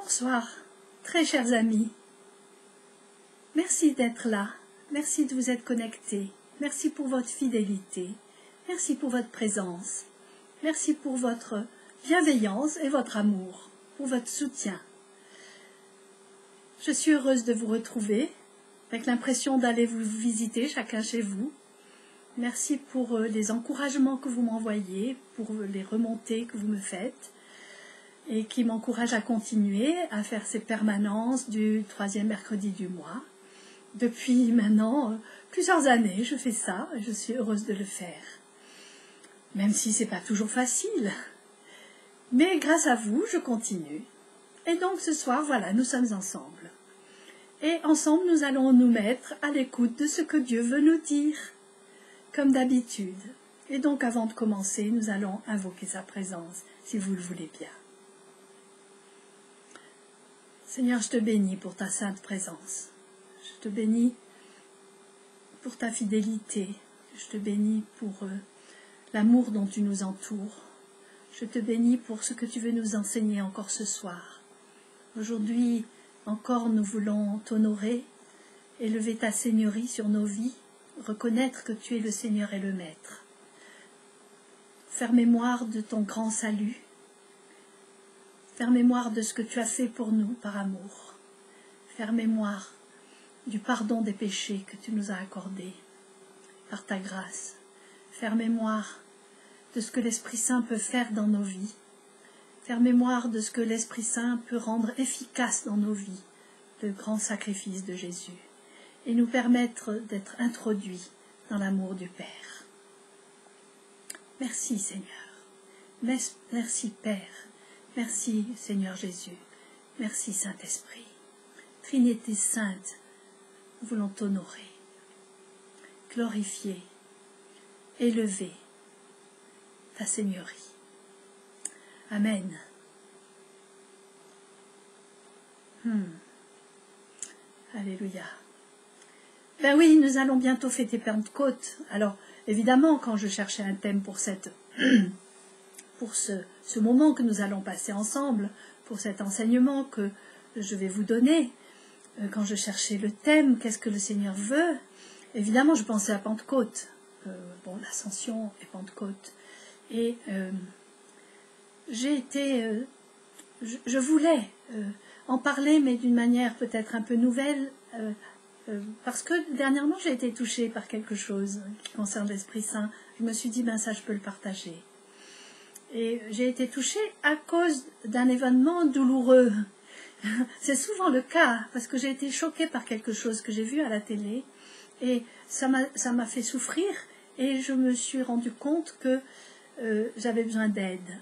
Bonsoir, très chers amis. Merci d'être là, merci de vous être connectés, merci pour votre fidélité, merci pour votre présence, merci pour votre bienveillance et votre amour, pour votre soutien. Je suis heureuse de vous retrouver, avec l'impression d'aller vous visiter chacun chez vous. Merci pour les encouragements que vous m'envoyez, pour les remontées que vous me faites et qui m'encouragent à continuer à faire ces permanences du 3e mercredi du mois. Depuis maintenant plusieurs années, je fais ça et je suis heureuse de le faire. Même si ce n'est pas toujours facile. Mais grâce à vous, je continue. Et donc ce soir, voilà, nous sommes ensemble. Et ensemble, nous allons nous mettre à l'écoute de ce que Dieu veut nous dire, comme d'habitude. Et donc, avant de commencer, nous allons invoquer sa présence, si vous le voulez bien. Seigneur, je te bénis pour ta sainte présence. Je te bénis pour ta fidélité. Je te bénis pour l'amour dont tu nous entoures. Je te bénis pour ce que tu veux nous enseigner encore ce soir. Aujourd'hui, encore, nous voulons t'honorer, élever ta seigneurie sur nos vies, reconnaître que tu es le Seigneur et le Maître. Faire mémoire de ton grand salut, faire mémoire de ce que tu as fait pour nous par amour, faire mémoire du pardon des péchés que tu nous as accordés par ta grâce, faire mémoire de ce que l'Esprit Saint peut faire dans nos vies, faire mémoire de ce que l'Esprit Saint peut rendre efficace dans nos vies, le grand sacrifice de Jésus, et nous permettre d'être introduits dans l'amour du Père. Merci Seigneur, merci Père, merci Seigneur Jésus, merci Saint-Esprit. Trinité Sainte, nous voulons t'honorer, glorifier, élever ta Seigneurie. Amen. Alléluia. Ben oui, nous allons bientôt fêter Pentecôte. Alors, évidemment, quand je cherchais un thème pour ce moment que nous allons passer ensemble, pour cet enseignement que je vais vous donner, quand je cherchais le thème, qu'est-ce que le Seigneur veut, évidemment, je pensais à Pentecôte. L'Ascension et Pentecôte. Et je voulais en parler, mais d'une manière peut-être un peu nouvelle, parce que dernièrement j'ai été touchée par quelque chose qui concerne l'Esprit Saint. Je me suis dit, ça je peux le partager. Et j'ai été touchée à cause d'un événement douloureux. C'est souvent le cas, parce que j'ai été choquée par quelque chose que j'ai vu à la télé, et ça m'a fait souffrir, et je me suis rendu compte que j'avais besoin d'aide.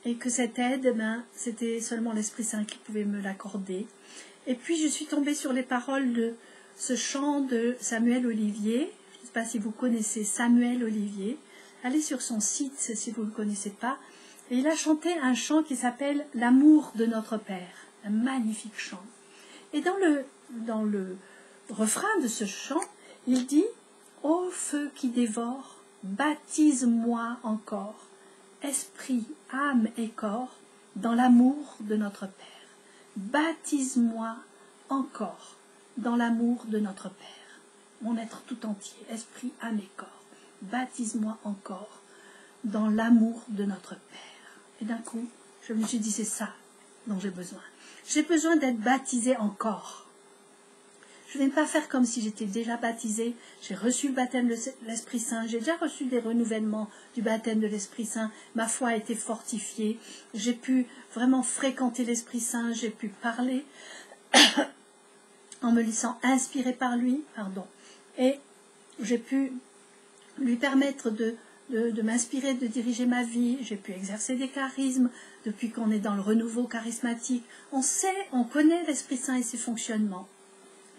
Et que cette aide, c'était seulement l'Esprit Saint qui pouvait me l'accorder. Et puis je suis tombée sur les paroles de ce chant de Samuel Olivier. Je ne sais pas si vous connaissez Samuel Olivier. Allez sur son site si vous ne le connaissez pas. Et il a chanté un chant qui s'appelle « L'amour de notre Père ». Un magnifique chant. Et dans le refrain de ce chant, il dit « Ô feu qui dévore, baptise-moi encore. Esprit, âme et corps, dans l'amour de notre Père. Baptise-moi encore dans l'amour de notre Père. Mon être tout entier, esprit, âme et corps. Baptise-moi encore dans l'amour de notre Père. » Et d'un coup, je me suis dit, c'est ça dont j'ai besoin. J'ai besoin d'être baptisée encore. Je ne vais pas faire comme si j'étais déjà baptisée. J'ai reçu le baptême de l'Esprit Saint. J'ai déjà reçu des renouvellements du baptême de l'Esprit Saint. Ma foi a été fortifiée. J'ai pu vraiment fréquenter l'Esprit Saint. J'ai pu parler en me laissant inspirer par lui. Et j'ai pu lui permettre de m'inspirer, de diriger ma vie. J'ai pu exercer des charismes depuis qu'on est dans le renouveau charismatique. On connaît l'Esprit Saint et ses fonctionnements.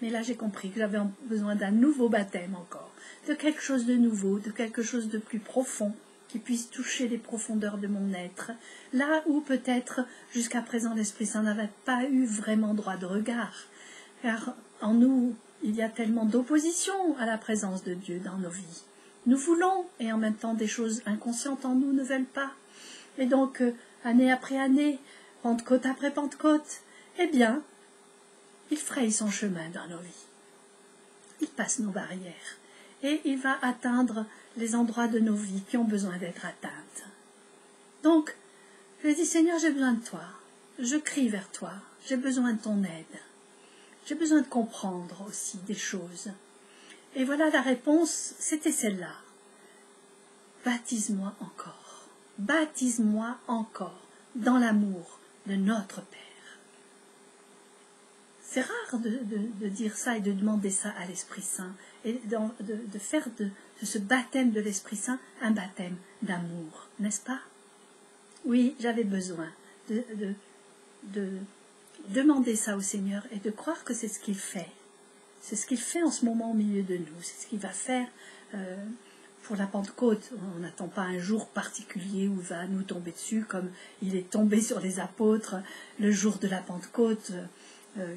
Mais là, j'ai compris que j'avais besoin d'un nouveau baptême encore, de quelque chose de nouveau, de quelque chose de plus profond, qui puisse toucher les profondeurs de mon être, là où peut-être jusqu'à présent l'Esprit Saint n'avait pas eu vraiment droit de regard. Car en nous, il y a tellement d'opposition à la présence de Dieu dans nos vies. Nous voulons, et en même temps des choses inconscientes en nous ne veulent pas. Et donc, année après année, Pentecôte après Pentecôte, eh bien, il fraye son chemin dans nos vies. Il passe nos barrières et il va atteindre les endroits de nos vies qui ont besoin d'être atteintes. Donc, je lui dis, Seigneur, j'ai besoin de toi. Je crie vers toi. J'ai besoin de ton aide. J'ai besoin de comprendre aussi des choses. Et voilà la réponse, c'était celle-là. Baptise-moi encore. Baptise-moi encore dans l'amour de notre Père. C'est rare de dire ça et de demander ça à l'Esprit Saint et de faire de ce baptême de l'Esprit Saint un baptême d'amour, n'est-ce pas? Oui, j'avais besoin de demander ça au Seigneur et de croire que c'est ce qu'il fait. C'est ce qu'il fait en ce moment au milieu de nous. C'est ce qu'il va faire pour la Pentecôte. On n'attend pas un jour particulier où il va nous tomber dessus, comme il est tombé sur les apôtres le jour de la Pentecôte,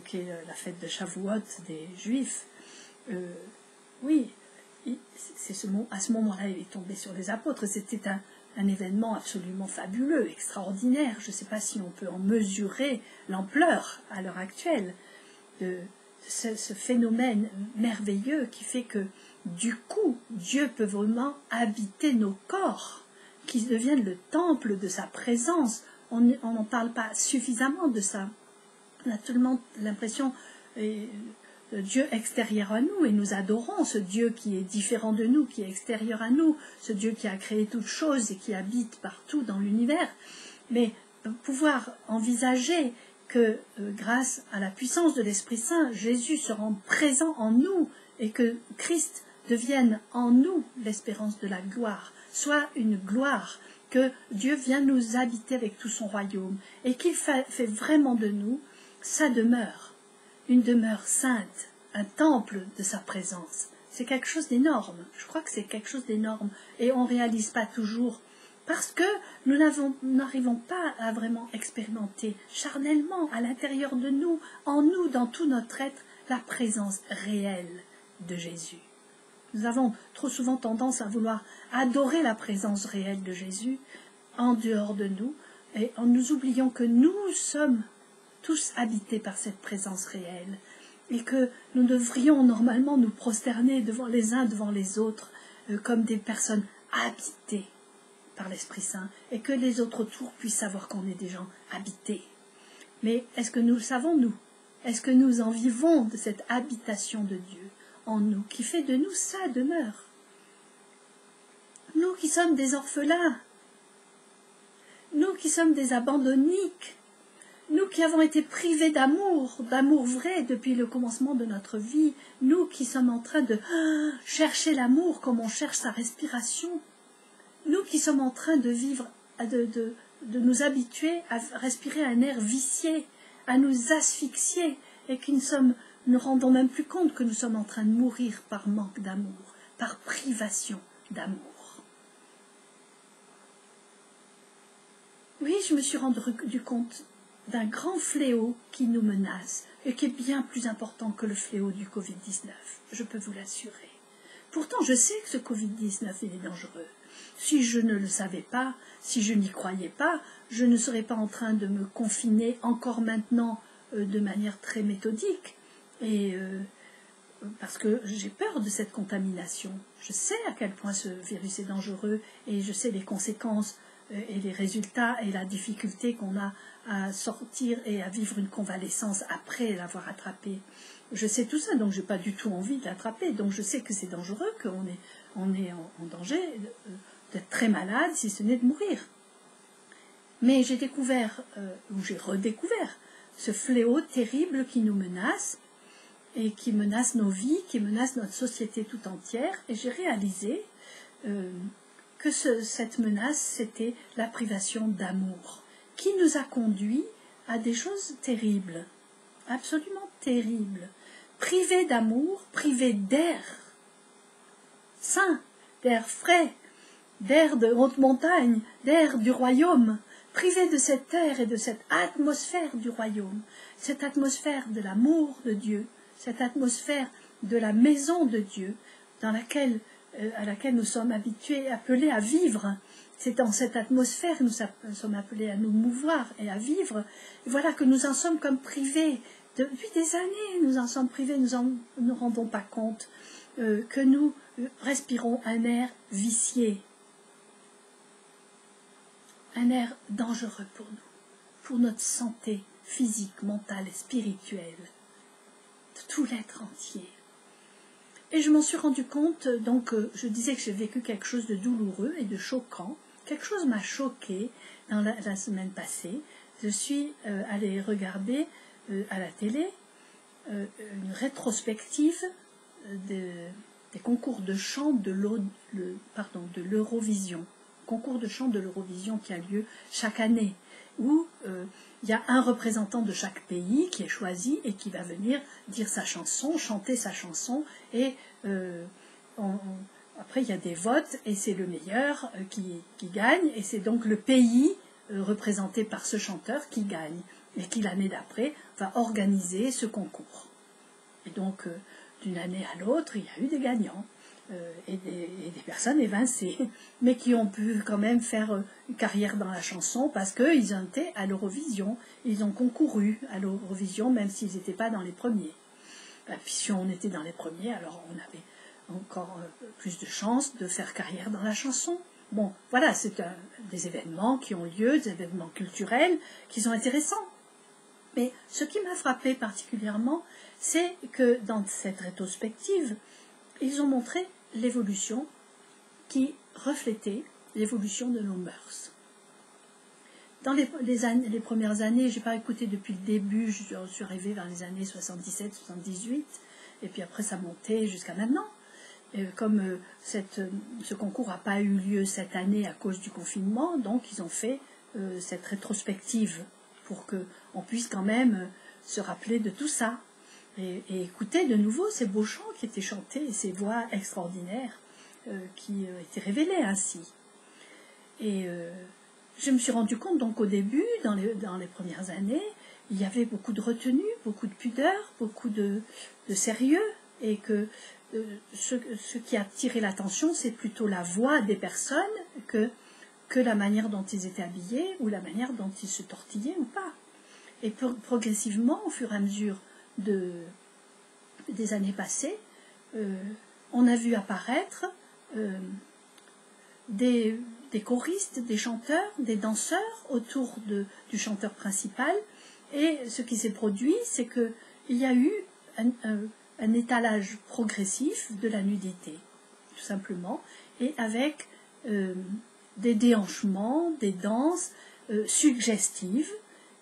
qui est la fête de Shavuot des Juifs. Oui, à ce moment-là, il est tombé sur les apôtres. C'était un événement absolument fabuleux, extraordinaire. Je ne sais pas si on peut en mesurer l'ampleur à l'heure actuelle de ce phénomène merveilleux qui fait que, du coup, Dieu peut vraiment habiter nos corps, qui deviennent le temple de sa présence. On n'en parle pas suffisamment de ça. On a tellement l'impression de Dieu extérieur à nous, et nous adorons ce Dieu qui est différent de nous, qui est extérieur à nous, ce Dieu qui a créé toutes choses et qui habite partout dans l'univers. Mais pouvoir envisager que grâce à la puissance de l'Esprit Saint, Jésus se rende présent en nous et que Christ devienne en nous l'espérance de la gloire, soit une gloire, que Dieu vient nous habiter avec tout son royaume et qu'il fait vraiment de nous sa demeure, une demeure sainte, un temple de sa présence. C'est quelque chose d'énorme, je crois que c'est quelque chose d'énorme et on ne réalise pas toujours parce que nous n'arrivons pas à vraiment expérimenter charnellement à l'intérieur de nous, en nous, dans tout notre être, la présence réelle de Jésus. Nous avons trop souvent tendance à vouloir adorer la présence réelle de Jésus en dehors de nous, et en nous oubliant que nous sommes tous habités par cette présence réelle, et que nous devrions normalement nous prosterner devant les uns, devant les autres, comme des personnes habitées par l'Esprit Saint, et que les autres autour puissent savoir qu'on est des gens habités. Mais est-ce que nous le savons, nous? Est-ce que nous en vivons de cette habitation de Dieu en nous, qui fait de nous sa demeure? Nous qui sommes des orphelins, nous qui sommes des abandonniques, nous qui avons été privés d'amour vrai depuis le commencement de notre vie, nous qui sommes en train de chercher l'amour comme on cherche sa respiration, nous qui sommes en train de vivre, de nous habituer à respirer un air vicié, à nous asphyxier, et qui ne rendons même plus compte que nous sommes en train de mourir par manque d'amour, par privation d'amour. Oui, je me suis rendu compte d'un grand fléau qui nous menace, et qui est bien plus important que le fléau du Covid-19, je peux vous l'assurer. Pourtant, je sais que ce Covid-19, il est dangereux. Si je ne le savais pas, si je n'y croyais pas, je ne serais pas en train de me confiner encore maintenant de manière très méthodique. Et parce que j'ai peur de cette contamination. Je sais à quel point ce virus est dangereux et je sais les conséquences et les résultats et la difficulté qu'on a à sortir et à vivre une convalescence après l'avoir attrapé. Je sais tout ça, donc je n'ai pas du tout envie de l'attraper. Donc je sais que c'est dangereux, qu'on est en danger d'être très malade, si ce n'est de mourir. Mais j'ai découvert, ou j'ai redécouvert, ce fléau terrible qui nous menace, et qui menace nos vies, qui menace notre société tout entière. Et j'ai réalisé que cette menace, c'était la privation d'amour, qui nous a conduits à des choses terribles, absolument terribles. Privés d'amour, privés d'air sain, d'air frais, d'air de haute montagne, d'air du royaume, privés de cet air et de cette atmosphère du royaume, cette atmosphère de l'amour de Dieu, cette atmosphère de la maison de Dieu, à laquelle nous sommes habitués, appelés à vivre, c'est dans cette atmosphère que nous sommes appelés à nous mouvoir et à vivre. Et voilà que nous en sommes comme privés. Depuis des années, nous en sommes privés, nous ne nous rendons pas compte que nous respirons un air vicié, un air dangereux pour notre santé physique, mentale et spirituelle, de tout l'être entier. Et je m'en suis rendu compte, donc je disais que j'ai vécu quelque chose de douloureux et de choquant. Quelque chose m'a choqué dans la semaine passée. Je suis allée regarder à la télé une rétrospective des concours de chant de l'Eurovision. Concours de chant de l'Eurovision qui a lieu chaque année, où il y a un représentant de chaque pays qui est choisi et qui va venir dire sa chanson, chanter sa chanson, et après il y a des votes, et c'est le meilleur qui gagne, et c'est donc le pays représenté par ce chanteur qui gagne, et qui l'année d'après va organiser ce concours. Et donc, d'une année à l'autre, il y a eu des gagnants. Et des personnes évincées, mais qui ont pu quand même faire une carrière dans la chanson parce qu'ils ont été à l'Eurovision, ils ont concouru à l'Eurovision même s'ils n'étaient pas dans les premiers. Et puis si on était dans les premiers, alors on avait encore plus de chances de faire carrière dans la chanson. Bon, voilà, c'est des événements qui ont lieu, des événements culturels qui sont intéressants. Mais ce qui m'a frappé particulièrement, c'est que dans cette rétrospective, ils ont montré l'évolution qui reflétait l'évolution de nos mœurs. Dans les premières années, je n'ai pas écouté depuis le début, je suis arrivée vers les années 77, 78, et puis après ça montait jusqu'à maintenant. Comme ce concours n'a pas eu lieu cette année à cause du confinement, donc ils ont fait cette rétrospective pour qu'on puisse quand même se rappeler de tout ça. Et écouter de nouveau ces beaux chants qui étaient chantés et ces voix extraordinaires qui étaient révélées ainsi. Et je me suis rendu compte donc au début, dans les premières années, il y avait beaucoup de retenue, beaucoup de pudeur, beaucoup de sérieux, et que ce qui a attiré l'attention, c'est plutôt la voix des personnes que la manière dont ils étaient habillés ou la manière dont ils se tortillaient ou pas. Et progressivement, au fur et à mesure des années passées, on a vu apparaître des choristes, des chanteurs, des danseurs autour du chanteur principal, et ce qui s'est produit, c'est qu'il y a eu un étalage progressif de la nudité, tout simplement, et avec des déhanchements, des danses suggestives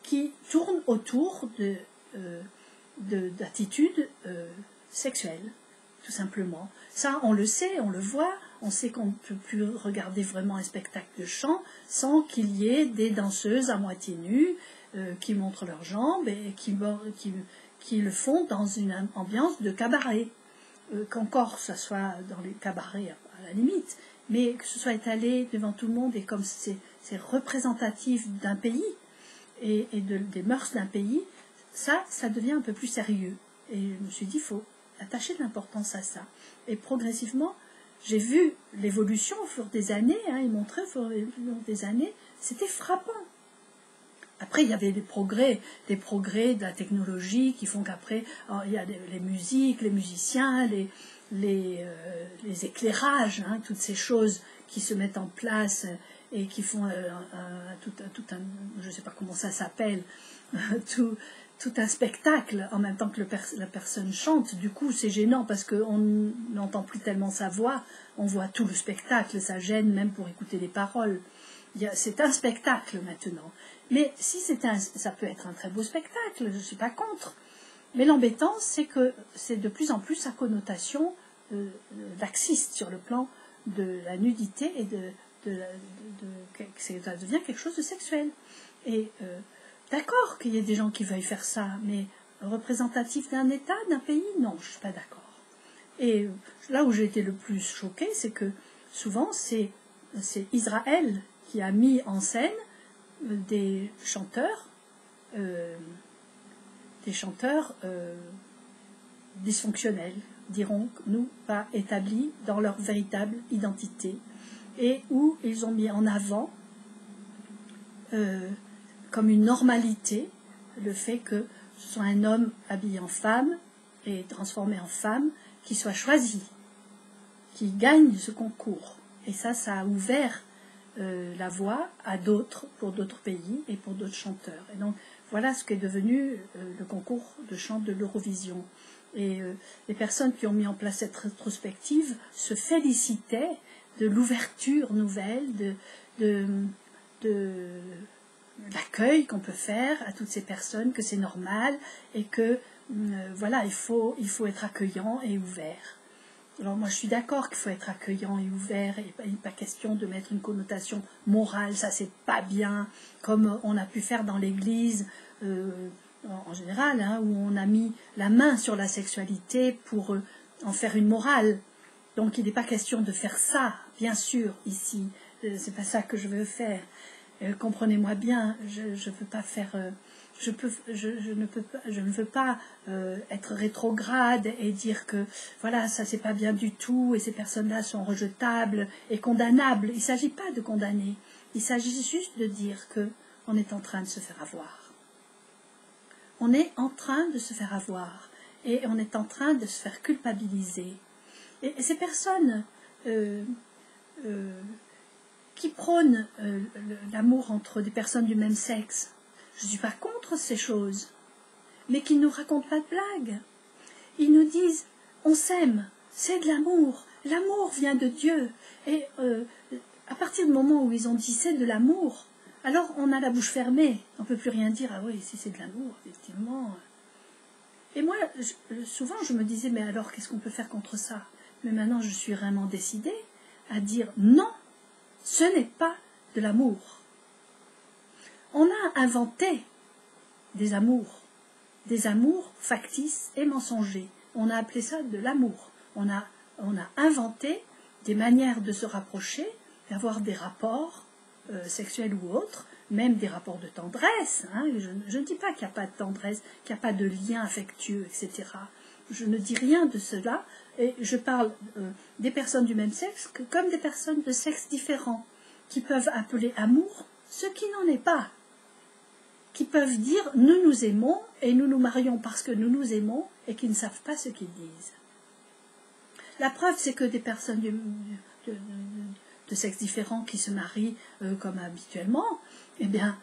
qui tournent autour d'attitudes sexuelles, tout simplement. Ça, on le sait, on le voit, on sait qu'on ne peut plus regarder vraiment un spectacle de chant sans qu'il y ait des danseuses à moitié nues qui montrent leurs jambes et qui le font dans une ambiance de cabaret. Qu'encore ça soit dans les cabarets à la limite, mais que ce soit étalé devant tout le monde et comme c'est représentatif d'un pays et des mœurs d'un pays, ça devient un peu plus sérieux. Et je me suis dit, il faut attacher de l'importance à ça. Et progressivement, j'ai vu l'évolution au fur des années, ils montraient au fur des années, c'était frappant. Après, il y avait des progrès de la technologie qui font qu'après, il y a les musiques, les musiciens, les éclairages, toutes ces choses qui se mettent en place et qui font tout un je ne sais pas comment ça s'appelle, tout un spectacle en même temps que la personne chante. Du coup, c'est gênant parce qu'on n'entend plus tellement sa voix, on voit tout le spectacle, ça gêne même pour écouter les paroles. C'est un spectacle maintenant. Mais si ça peut être un très beau spectacle, je ne suis pas contre. Mais l'embêtant, c'est que c'est de plus en plus à connotation laxiste sur le plan de la nudité et ça devient quelque chose de sexuel. Et d'accord qu'il y ait des gens qui veuillent faire ça, mais représentatif d'un État, d'un pays, non, je ne suis pas d'accord. Et là où j'ai été le plus choquée, c'est que souvent c'est Israël qui a mis en scène des chanteurs dysfonctionnels, dirons-nous, pas établis dans leur véritable identité, et où ils ont mis en avant, comme une normalité, le fait que ce soit un homme habillé en femme et transformé en femme qui soit choisi, qui gagne ce concours. Et ça a ouvert la voie à d'autres, pour d'autres pays et pour d'autres chanteurs. Et donc voilà ce qu'est devenu le concours de chant de l'Eurovision. Et les personnes qui ont mis en place cette rétrospective se félicitaient de l'ouverture nouvelle, de l'accueil qu'on peut faire à toutes ces personnes, que c'est normal et que voilà, il faut être accueillant et ouvert. Alors moi je suis d'accord qu'il faut être accueillant et ouvert, et pas question de mettre une connotation morale, ça c'est pas bien, comme on a pu faire dans l'Église en général, hein, où on a mis la main sur la sexualité pour en faire une morale. Donc il n'est pas question de faire ça, bien sûr, ici, c'est pas ça que je veux faire. Comprenez-moi bien, je veux pas faire... je ne veux pas être rétrograde et dire que voilà, ça c'est pas bien du tout et ces personnes-là sont rejetables et condamnables. Il ne s'agit pas de condamner, il s'agit juste de dire que on est en train de se faire avoir. On est en train de se faire avoir et on est en train de se faire culpabiliser. Et ces personnes qui prônent l'amour entre des personnes du même sexe, je ne suis pas contre ces choses, mais qu'ils ne nous racontent pas de blagues. Ils nous disent, on s'aime, c'est de l'amour, l'amour vient de Dieu. Et à partir du moment où ils ont dit c'est de l'amour, alors on a la bouche fermée, on ne peut plus rien dire, ah oui, si c'est de l'amour, effectivement. Et moi, souvent je me disais, mais alors qu'est-ce qu'on peut faire contre ça? Mais maintenant je suis vraiment décidée à dire non, ce n'est pas de l'amour. On a inventé des amours factices et mensongers. On a appelé ça de l'amour. On a inventé des manières de se rapprocher, d'avoir des rapports sexuels ou autres, même des rapports de tendresse. Hein. Je ne dis pas qu'il n'y a pas de tendresse, qu'il n'y a pas de lien affectueux, etc. Je ne dis rien de cela, et je parle des personnes du même sexe comme des personnes de sexe différents, qui peuvent appeler amour ce qui n'en est pas, qui peuvent dire « nous nous aimons et nous nous marions parce que nous nous aimons » et qui ne savent pas ce qu'ils disent. La preuve, c'est que des personnes de sexe différents qui se marient comme habituellement, eh bien,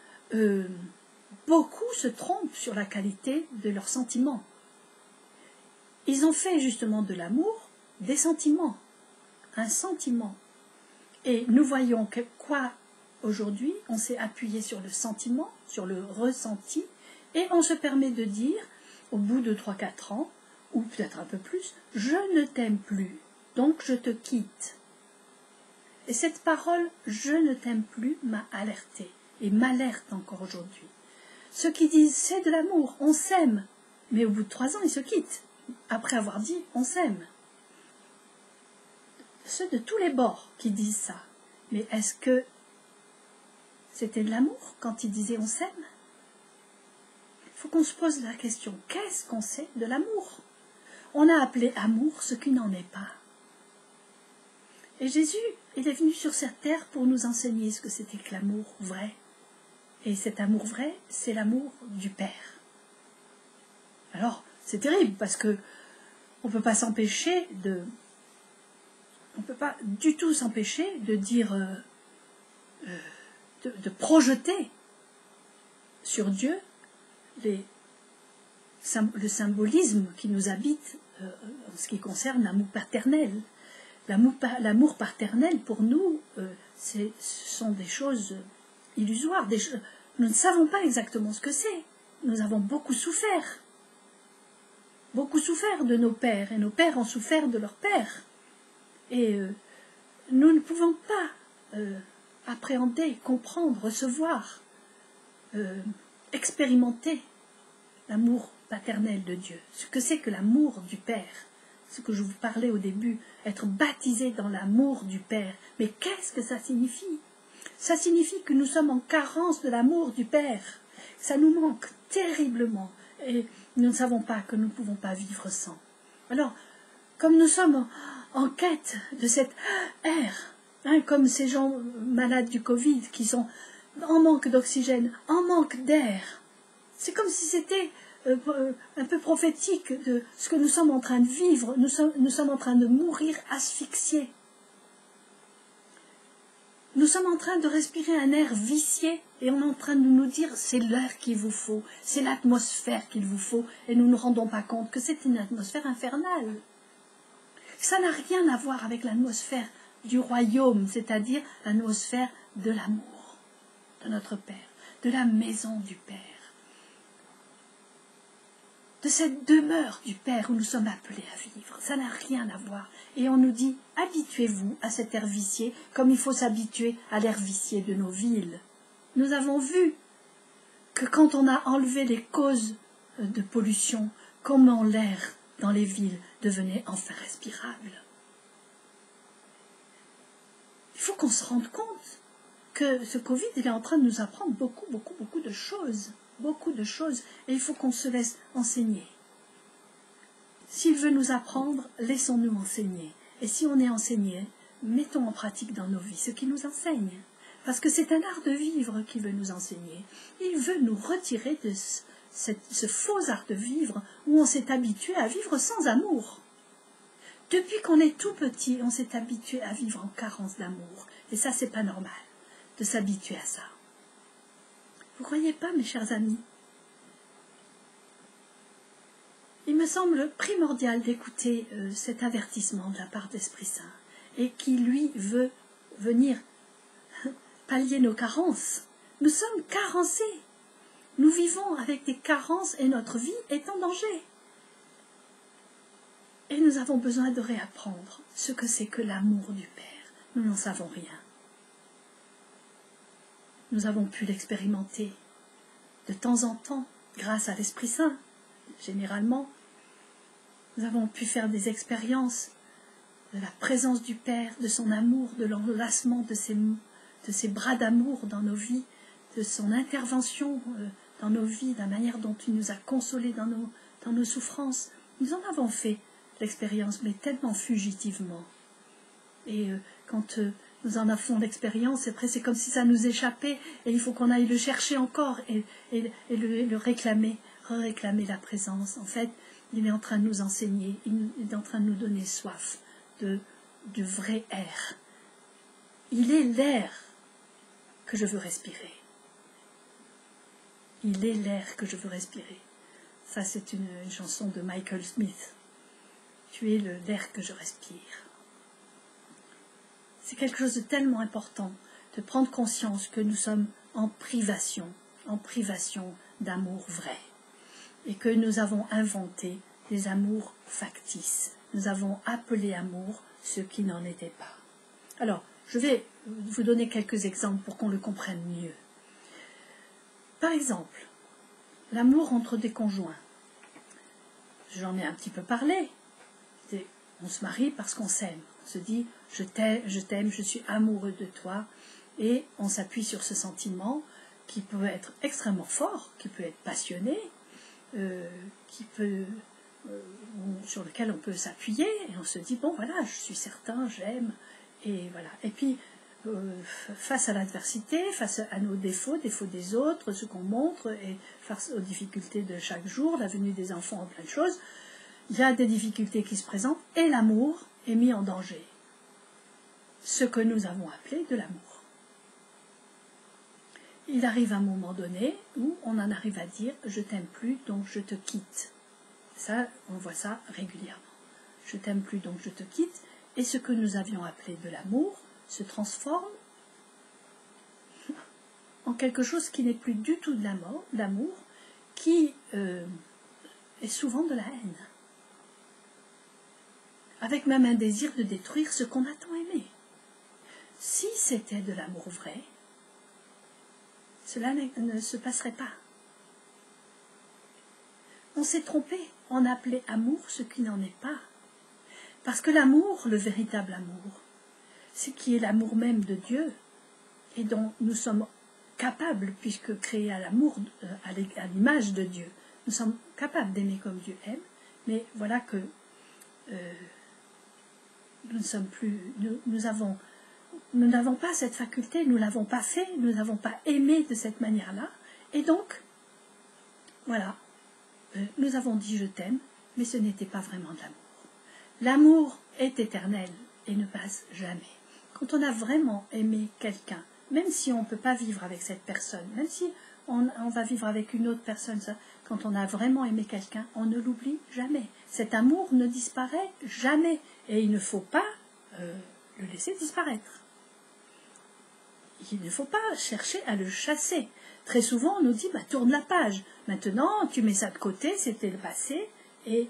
beaucoup se trompent sur la qualité de leurs sentiments. Ils ont fait justement de l'amour des sentiments, un sentiment. Et nous voyons que quoi aujourd'hui, on s'est appuyé sur le sentiment, sur le ressenti, et on se permet de dire, au bout de 3-4 ans, ou peut-être un peu plus, je ne t'aime plus, donc je te quitte. Et cette parole, je ne t'aime plus, m'a alertée, et m'alerte encore aujourd'hui. Ceux qui disent, c'est de l'amour, on s'aime, mais au bout de 3 ans, ils se quittent, après avoir dit, on s'aime. Ceux de tous les bords qui disent ça, mais est-ce que c'était de l'amour quand ils disaient on s'aime? Il faut qu'on se pose la question, qu'est-ce qu'on sait de l'amour? On a appelé amour ce qui n'en est pas. Et Jésus, il est venu sur cette terre pour nous enseigner ce que c'était que l'amour vrai. Et cet amour vrai, c'est l'amour du Père. Alors, c'est terrible parce que on ne peut pas s'empêcher de... On ne peut pas du tout s'empêcher de dire... de projeter sur Dieu le symbolisme qui nous habite en ce qui concerne l'amour paternel. L'amour paternel, pour nous, ce sont des choses illusoires. Nous ne savons pas exactement ce que c'est. Nous avons beaucoup souffert de nos pères, et nos pères ont souffert de leurs pères. Et nous ne pouvons pas appréhender, comprendre, recevoir, expérimenter l'amour paternel de Dieu. Ce que c'est que l'amour du Père, ce que je vous parlais au début, être baptisé dans l'amour du Père. Mais qu'est-ce que ça signifie? Ça signifie que nous sommes en carence de l'amour du Père. Ça nous manque terriblement et nous ne savons pas que nous ne pouvons pas vivre sans. Alors, comme nous sommes en quête de cet air Hein, comme ces gens malades du Covid qui sont en manque d'oxygène, en manque d'air. C'est comme si c'était un peu prophétique de ce que nous sommes en train de vivre. Nous sommes en train de mourir asphyxiés. Nous sommes en train de respirer un air vicié et on est en train de nous dire c'est l'air qu'il vous faut, c'est l'atmosphère qu'il vous faut et nous ne nous rendons pas compte que c'est une atmosphère infernale. Ça n'a rien à voir avec l'atmosphère du royaume, c'est-à-dire l'atmosphère de l'amour de notre Père, de la maison du Père, de cette demeure du Père où nous sommes appelés à vivre. Ça n'a rien à voir. Et on nous dit, habituez-vous à cet air vicié comme il faut s'habituer à l'air vicié de nos villes. Nous avons vu que quand on a enlevé les causes de pollution, comment l'air dans les villes devenait enfin respirable. Il faut qu'on se rende compte que ce Covid, il est en train de nous apprendre beaucoup de choses. Beaucoup de choses. Et il faut qu'on se laisse enseigner. S'il veut nous apprendre, laissons-nous enseigner. Et si on est enseigné, mettons en pratique dans nos vies ce qu'il nous enseigne. Parce que c'est un art de vivre qu'il veut nous enseigner. Il veut nous retirer de ce faux art de vivre où on s'est habitué à vivre sans amour. Depuis qu'on est tout petit, on s'est habitué à vivre en carence d'amour. Et ça, c'est pas normal de s'habituer à ça. Vous ne croyez pas, mes chers amis? Il me semble primordial d'écouter cet avertissement de la part de l'Esprit Saint et qui, lui, veut venir pallier nos carences. Nous sommes carencés. Nous vivons avec des carences et notre vie est en danger. Et nous avons besoin de réapprendre ce que c'est que l'amour du Père. Nous n'en savons rien. Nous avons pu l'expérimenter de temps en temps grâce à l'Esprit Saint. Généralement, nous avons pu faire des expériences de la présence du Père, de son amour, de l'enlacement de ses bras d'amour dans nos vies, de son intervention dans nos vies, de la manière dont il nous a consolés dans nos souffrances. Nous en avons fait l'expérience, mais tellement fugitivement. Et quand nous en avons l'expérience, après c'est comme si ça nous échappait, et il faut qu'on aille le chercher encore et le réclamer, réclamer la présence. En fait, il est en train de nous enseigner, il est en train de nous donner soif du vrai air. Il est l'air que je veux respirer. Il est l'air que je veux respirer. Ça, c'est une chanson de Michael Smith. Tu es l'air que je respire. C'est quelque chose de tellement important de prendre conscience que nous sommes en privation d'amour vrai. Et que nous avons inventé des amours factices. Nous avons appelé amour ce qui n'en était pas. Alors, je vais vous donner quelques exemples pour qu'on le comprenne mieux. Par exemple, l'amour entre des conjoints. J'en ai un petit peu parlé. On se marie parce qu'on s'aime. On se dit, je t'aime, je suis amoureux de toi. Et on s'appuie sur ce sentiment qui peut être extrêmement fort, qui peut être passionné, sur lequel on peut s'appuyer. Et on se dit, bon voilà, je suis certain, j'aime. Et voilà. Et puis, face à l'adversité, face à nos défauts des autres, ce qu'on montre, et face aux difficultés de chaque jour, la venue des enfants, plein de choses, il y a des difficultés qui se présentent et l'amour est mis en danger. Ce que nous avons appelé de l'amour. Il arrive un moment donné où on en arrive à dire « je t'aime plus, donc je te quitte ». Ça, on voit ça régulièrement. « Je t'aime plus, donc je te quitte ». Et ce que nous avions appelé de l'amour se transforme en quelque chose qui n'est plus du tout de l'amour, qui est souvent de la haine. Avec même un désir de détruire ce qu'on a tant aimé. Si c'était de l'amour vrai, cela ne se passerait pas. On s'est trompé, on a appelé amour ce qui n'en est pas. Parce que l'amour, le véritable amour, c'est qui est l'amour même de Dieu, et dont nous sommes capables, puisque créés à l'amour, à l'image de Dieu, nous sommes capables d'aimer comme Dieu aime, mais voilà que nous ne sommes plus, nous avons nous n'avons pas cette faculté, nous ne l'avons pas fait, nous n'avons pas aimé de cette manière-là. Et donc, voilà, nous avons dit je t'aime, mais ce n'était pas vraiment de l'amour. L'amour est éternel et ne passe jamais. Quand on a vraiment aimé quelqu'un, même si on ne peut pas vivre avec cette personne, même si on va vivre avec une autre personne, ça, quand on a vraiment aimé quelqu'un, on ne l'oublie jamais. Cet amour ne disparaît jamais et il ne faut pas le laisser disparaître. Il ne faut pas chercher à le chasser. Très souvent, on nous dit tourne la page. Maintenant, tu mets ça de côté, c'était le passé, et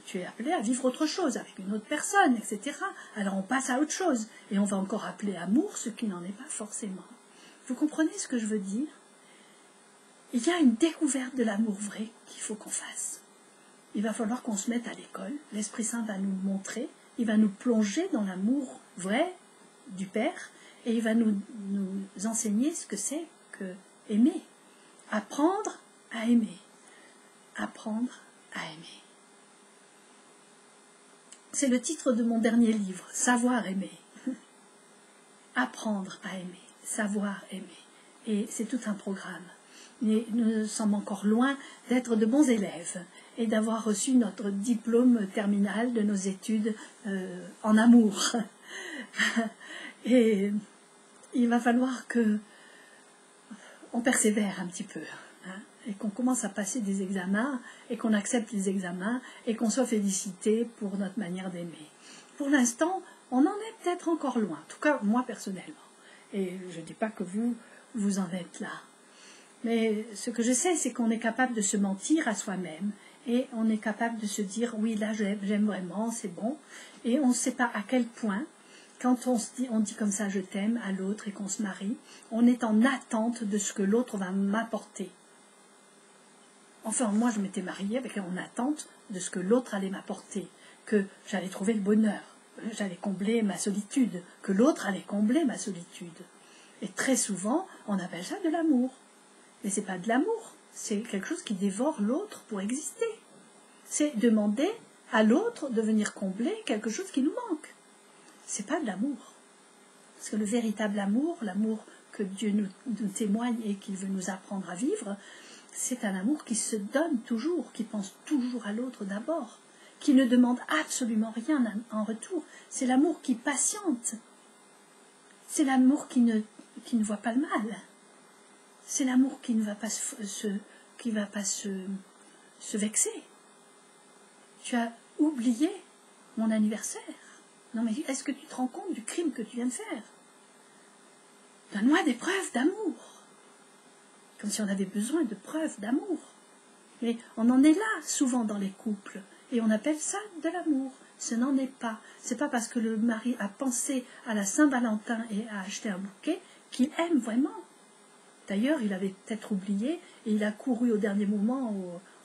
tu es appelé à vivre autre chose, avec une autre personne, etc. Alors on passe à autre chose, et on va encore appeler amour ce qui n'en est pas forcément. Vous comprenez ce que je veux dire? Il y a une découverte de l'amour vrai qu'il faut qu'on fasse. Il va falloir qu'on se mette à l'école, l'Esprit Saint va nous le montrer, il va nous plonger dans l'amour vrai du Père, et il va nous enseigner ce que c'est que aimer. Apprendre à aimer. Apprendre à aimer. C'est le titre de mon dernier livre, Savoir aimer. Apprendre à aimer, savoir aimer. Et c'est tout un programme. Mais nous sommes encore loin d'être de bons élèves et d'avoir reçu notre diplôme terminal de nos études en amour. Et il va falloir que on persévère un petit peu, hein, et qu'on commence à passer des examens, et qu'on accepte les examens, et qu'on soit félicité pour notre manière d'aimer. Pour l'instant, on en est peut-être encore loin, en tout cas moi personnellement. Et je ne dis pas que vous en êtes là. Mais ce que je sais, c'est qu'on est capable de se mentir à soi-même, et on est capable de se dire, oui, là j'aime vraiment, c'est bon, et on ne sait pas à quel point, quand on dit comme ça je t'aime à l'autre et qu'on se marie, on est en attente de ce que l'autre va m'apporter. Enfin, moi je m'étais mariée avec en attente de ce que l'autre allait m'apporter, que j'allais trouver le bonheur, j'allais combler ma solitude, que l'autre allait combler ma solitude. Et très souvent, on appelle ça de l'amour. Mais c'est pas de l'amour, c'est quelque chose qui dévore l'autre pour exister. C'est demander à l'autre de venir combler quelque chose qui nous manque. C'est pas de l'amour. Parce que le véritable amour, l'amour que Dieu nous témoigne et qu'il veut nous apprendre à vivre, c'est un amour qui se donne toujours, qui pense toujours à l'autre d'abord, qui ne demande absolument rien en retour. C'est l'amour qui patiente. C'est l'amour qui ne voit pas le mal. C'est l'amour qui ne va pas se vexer. Tu as oublié mon anniversaire. Non mais est-ce que tu te rends compte du crime que tu viens de faire? Donne-moi des preuves d'amour. Comme si on avait besoin de preuves d'amour. Mais on en est là souvent dans les couples. Et on appelle ça de l'amour. Ce n'en est pas. C'est pas parce que le mari a pensé à la Saint-Valentin et a acheté un bouquet qu'il aime vraiment. D'ailleurs, il avait peut-être oublié et il a couru au dernier moment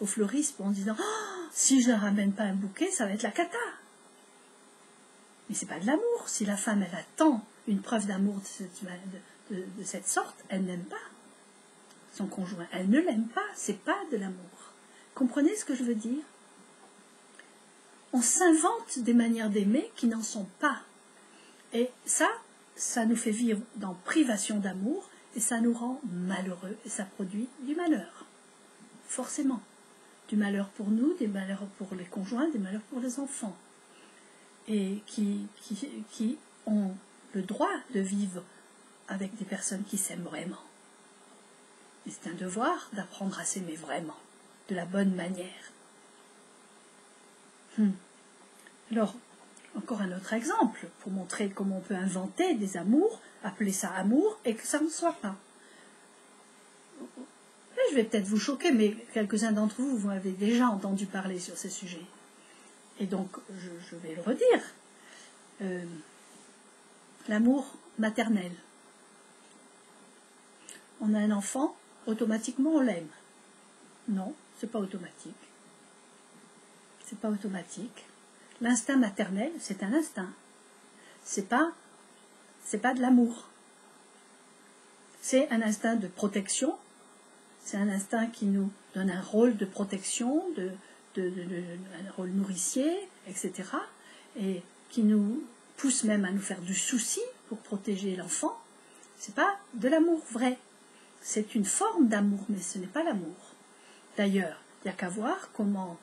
au fleuriste en disant oh, si je ne ramène pas un bouquet, ça va être la cata. Mais c'est pas de l'amour. Si la femme, elle attend une preuve d'amour de cette sorte, elle n'aime pas son conjoint. Elle ne l'aime pas. C'est pas de l'amour. Comprenez ce que je veux dire? On s'invente des manières d'aimer qui n'en sont pas. Et ça nous fait vivre dans privation d'amour et ça nous rend malheureux et ça produit du malheur. Forcément. Du malheur pour nous, des malheurs pour les conjoints, des malheurs pour les enfants. Et qui ont le droit de vivre avec des personnes qui s'aiment vraiment. Et c'est un devoir d'apprendre à s'aimer vraiment, de la bonne manière. Alors, encore un autre exemple, pour montrer comment on peut inventer des amours, appeler ça amour, et que ça ne soit pas. Et je vais peut-être vous choquer, mais quelques-uns d'entre vous, vous avez déjà entendu parler sur ce sujet. Et donc, je vais le redire. L'amour maternel. On a un enfant, automatiquement on l'aime. Non, c'est pas automatique. C'est pas automatique. L'instinct maternel, c'est un instinct. C'est pas de l'amour. C'est un instinct de protection. C'est un instinct qui nous donne un rôle de protection, un rôle nourricier, etc. Et qui nous pousse même à nous faire du souci pour protéger l'enfant, c'est pas de l'amour vrai. C'est une forme d'amour, mais ce n'est pas l'amour. D'ailleurs, il n'y a qu'à voir comment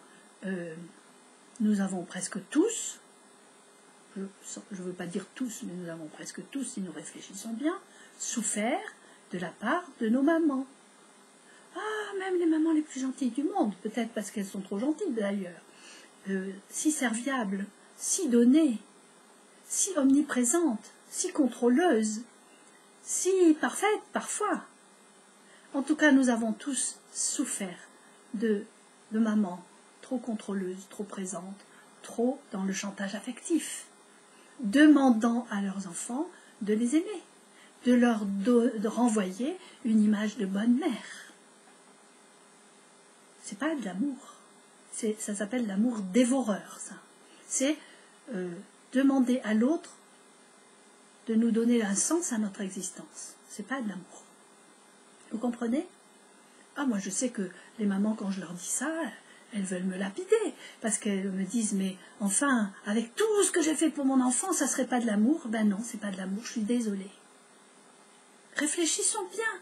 nous avons presque tous, je ne veux pas dire tous, mais nous avons presque tous, si nous réfléchissons bien, souffert de la part de nos mamans. Ah, même les mamans les plus gentilles du monde, peut-être parce qu'elles sont trop gentilles d'ailleurs, si serviables, si données, si omniprésentes, si contrôleuses, si parfaites parfois. En tout cas, nous avons tous souffert de mamans trop contrôleuses, trop présentes, trop dans le chantage affectif, demandant à leurs enfants de les aimer, de renvoyer une image de bonne mère. C'est pas de l'amour. Ça s'appelle l'amour dévoreur, ça. C'est demander à l'autre de nous donner un sens à notre existence. C'est pas de l'amour. Vous comprenez? Ah, moi je sais que les mamans, quand je leur dis ça, elles veulent me lapider, parce qu'elles me disent, mais enfin, avec tout ce que j'ai fait pour mon enfant, ça serait pas de l'amour? Ben non, c'est pas de l'amour, je suis désolée. Réfléchissons bien.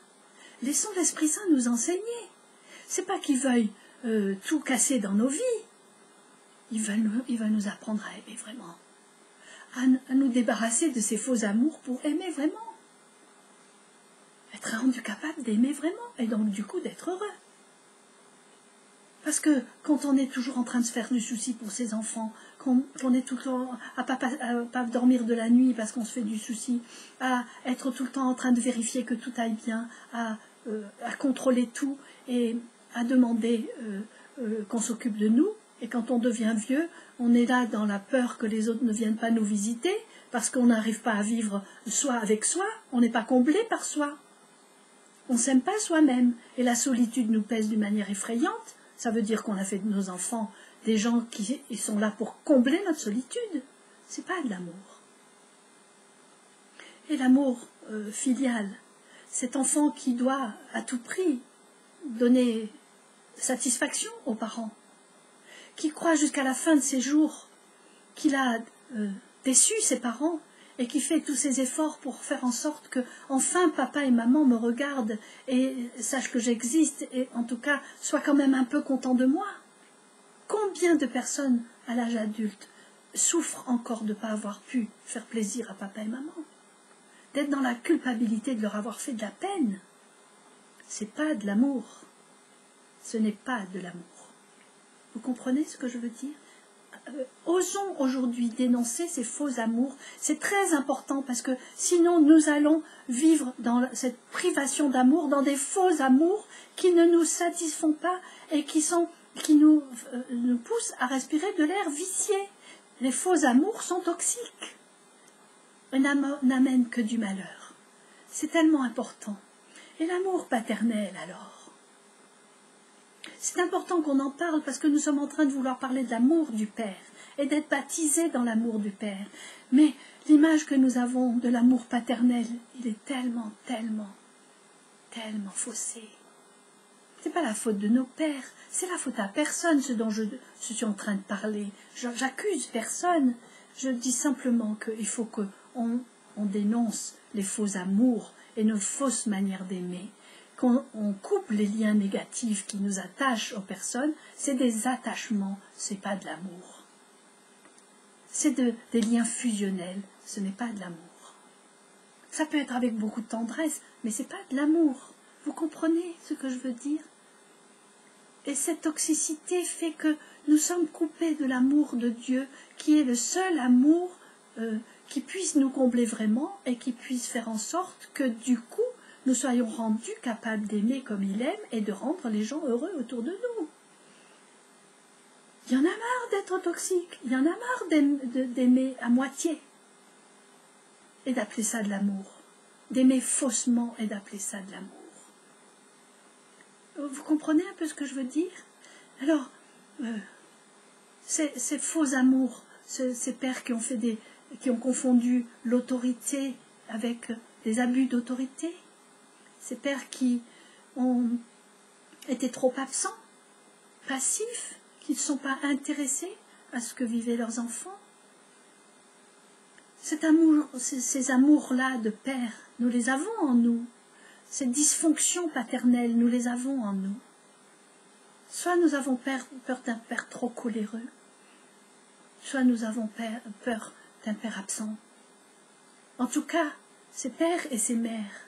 Laissons l'Esprit Saint nous enseigner. C'est pas qu'il veuille tout casser dans nos vies. Il va nous apprendre à aimer vraiment. À nous débarrasser de ces faux amours pour aimer vraiment. Être rendu capable d'aimer vraiment, et donc du coup d'être heureux. Parce que quand on est toujours en train de se faire du souci pour ses enfants, qu'on est tout le temps à pas dormir de la nuit parce qu'on se fait du souci, à être tout le temps en train de vérifier que tout aille bien, à contrôler tout et à demander qu'on s'occupe de nous, et quand on devient vieux, on est là dans la peur que les autres ne viennent pas nous visiter, parce qu'on n'arrive pas à vivre soi avec soi, on n'est pas comblé par soi. On ne s'aime pas soi-même, et la solitude nous pèse d'une manière effrayante. Ça veut dire qu'on a fait de nos enfants des gens qui sont là pour combler notre solitude. C'est pas de l'amour. Et l'amour filial, cet enfant qui doit à tout prix donner satisfaction aux parents, qui croit jusqu'à la fin de ses jours qu'il a déçu ses parents, et qui fait tous ses efforts pour faire en sorte que, enfin, papa et maman me regardent et sachent que j'existe, et en tout cas, soient quand même un peu contents de moi. Combien de personnes, à l'âge adulte, souffrent encore de ne pas avoir pu faire plaisir à papa et maman, d'être dans la culpabilité de leur avoir fait de la peine? C'est pas de l'amour. Ce n'est pas de l'amour. Vous comprenez ce que je veux dire? Osons aujourd'hui dénoncer ces faux amours. C'est très important parce que sinon nous allons vivre dans cette privation d'amour, dans des faux amours qui ne nous satisfont pas et qui nous poussent à respirer de l'air vicié. Les faux amours sont toxiques et n'amènent que du malheur. C'est tellement important. Et l'amour paternel alors? C'est important qu'on en parle parce que nous sommes en train de vouloir parler de l'amour du Père et d'être baptisés dans l'amour du Père. Mais l'image que nous avons de l'amour paternel, il est tellement, tellement, tellement faussé. Ce n'est pas la faute de nos pères, c'est la faute à personne, ce dont je suis en train de parler. J'accuse personne, je dis simplement qu'il faut qu'on dénonce les faux amours et nos fausses manières d'aimer. Qu'on coupe les liens négatifs qui nous attachent aux personnes, c'est des attachements, ce n'est pas de l'amour. C'est des liens fusionnels, ce n'est pas de l'amour. Ça peut être avec beaucoup de tendresse, mais ce n'est pas de l'amour. Vous comprenez ce que je veux dire? Et cette toxicité fait que nous sommes coupés de l'amour de Dieu, qui est le seul amour qui puisse nous combler vraiment et qui puisse faire en sorte que du coup, nous soyons rendus capables d'aimer comme il aime et de rendre les gens heureux autour de nous. Il y en a marre d'être toxique, il y en a marre d'aimer à moitié et d'appeler ça de l'amour, d'aimer faussement et d'appeler ça de l'amour. Vous comprenez un peu ce que je veux dire? Alors, ces faux amours, ces pères qui ont confondu l'autorité avec des abus d'autorité, ces pères qui ont été trop absents, passifs, qui ne sont pas intéressés à ce que vivaient leurs enfants. Cet amour, ces amours-là de père, nous les avons en nous. Ces dysfonctions paternelles, nous les avons en nous. Soit nous avons peur d'un père trop coléreux, soit nous avons peur d'un père absent. En tout cas, ces pères et ces mères,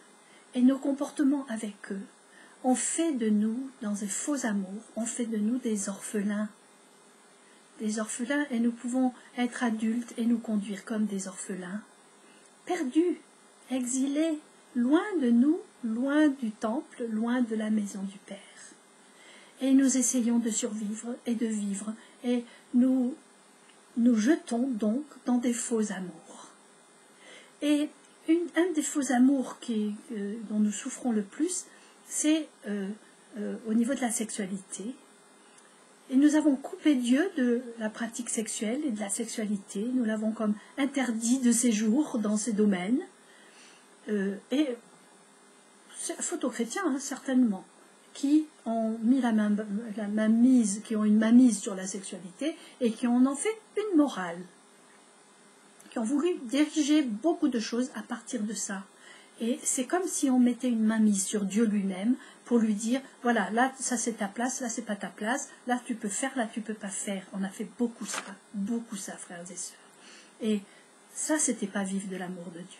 et nos comportements avec eux, ont fait de nous, dans des faux amours, ont fait de nous des orphelins. Des orphelins, et nous pouvons être adultes et nous conduire comme des orphelins, perdus, exilés, loin de nous, loin du temple, loin de la maison du Père. Et nous essayons de survivre et de vivre, et nous jetons donc dans des faux amours. Et un des faux amours dont nous souffrons le plus, c'est au niveau de la sexualité. Et nous avons coupé Dieu de la pratique sexuelle et de la sexualité. Nous l'avons comme interdit de séjour dans ces domaines. Et faute aux chrétiens, hein, certainement, qui ont mis qui ont une mainmise sur la sexualité et qui en ont fait une morale, qui ont voulu diriger beaucoup de choses à partir de ça. Et c'est comme si on mettait une mainmise sur Dieu lui-même pour lui dire, voilà, là, ça c'est ta place, là c'est pas ta place, là tu peux faire, là tu peux pas faire. On a fait beaucoup ça, frères et sœurs. Et ça, c'était pas vivre de l'amour de Dieu.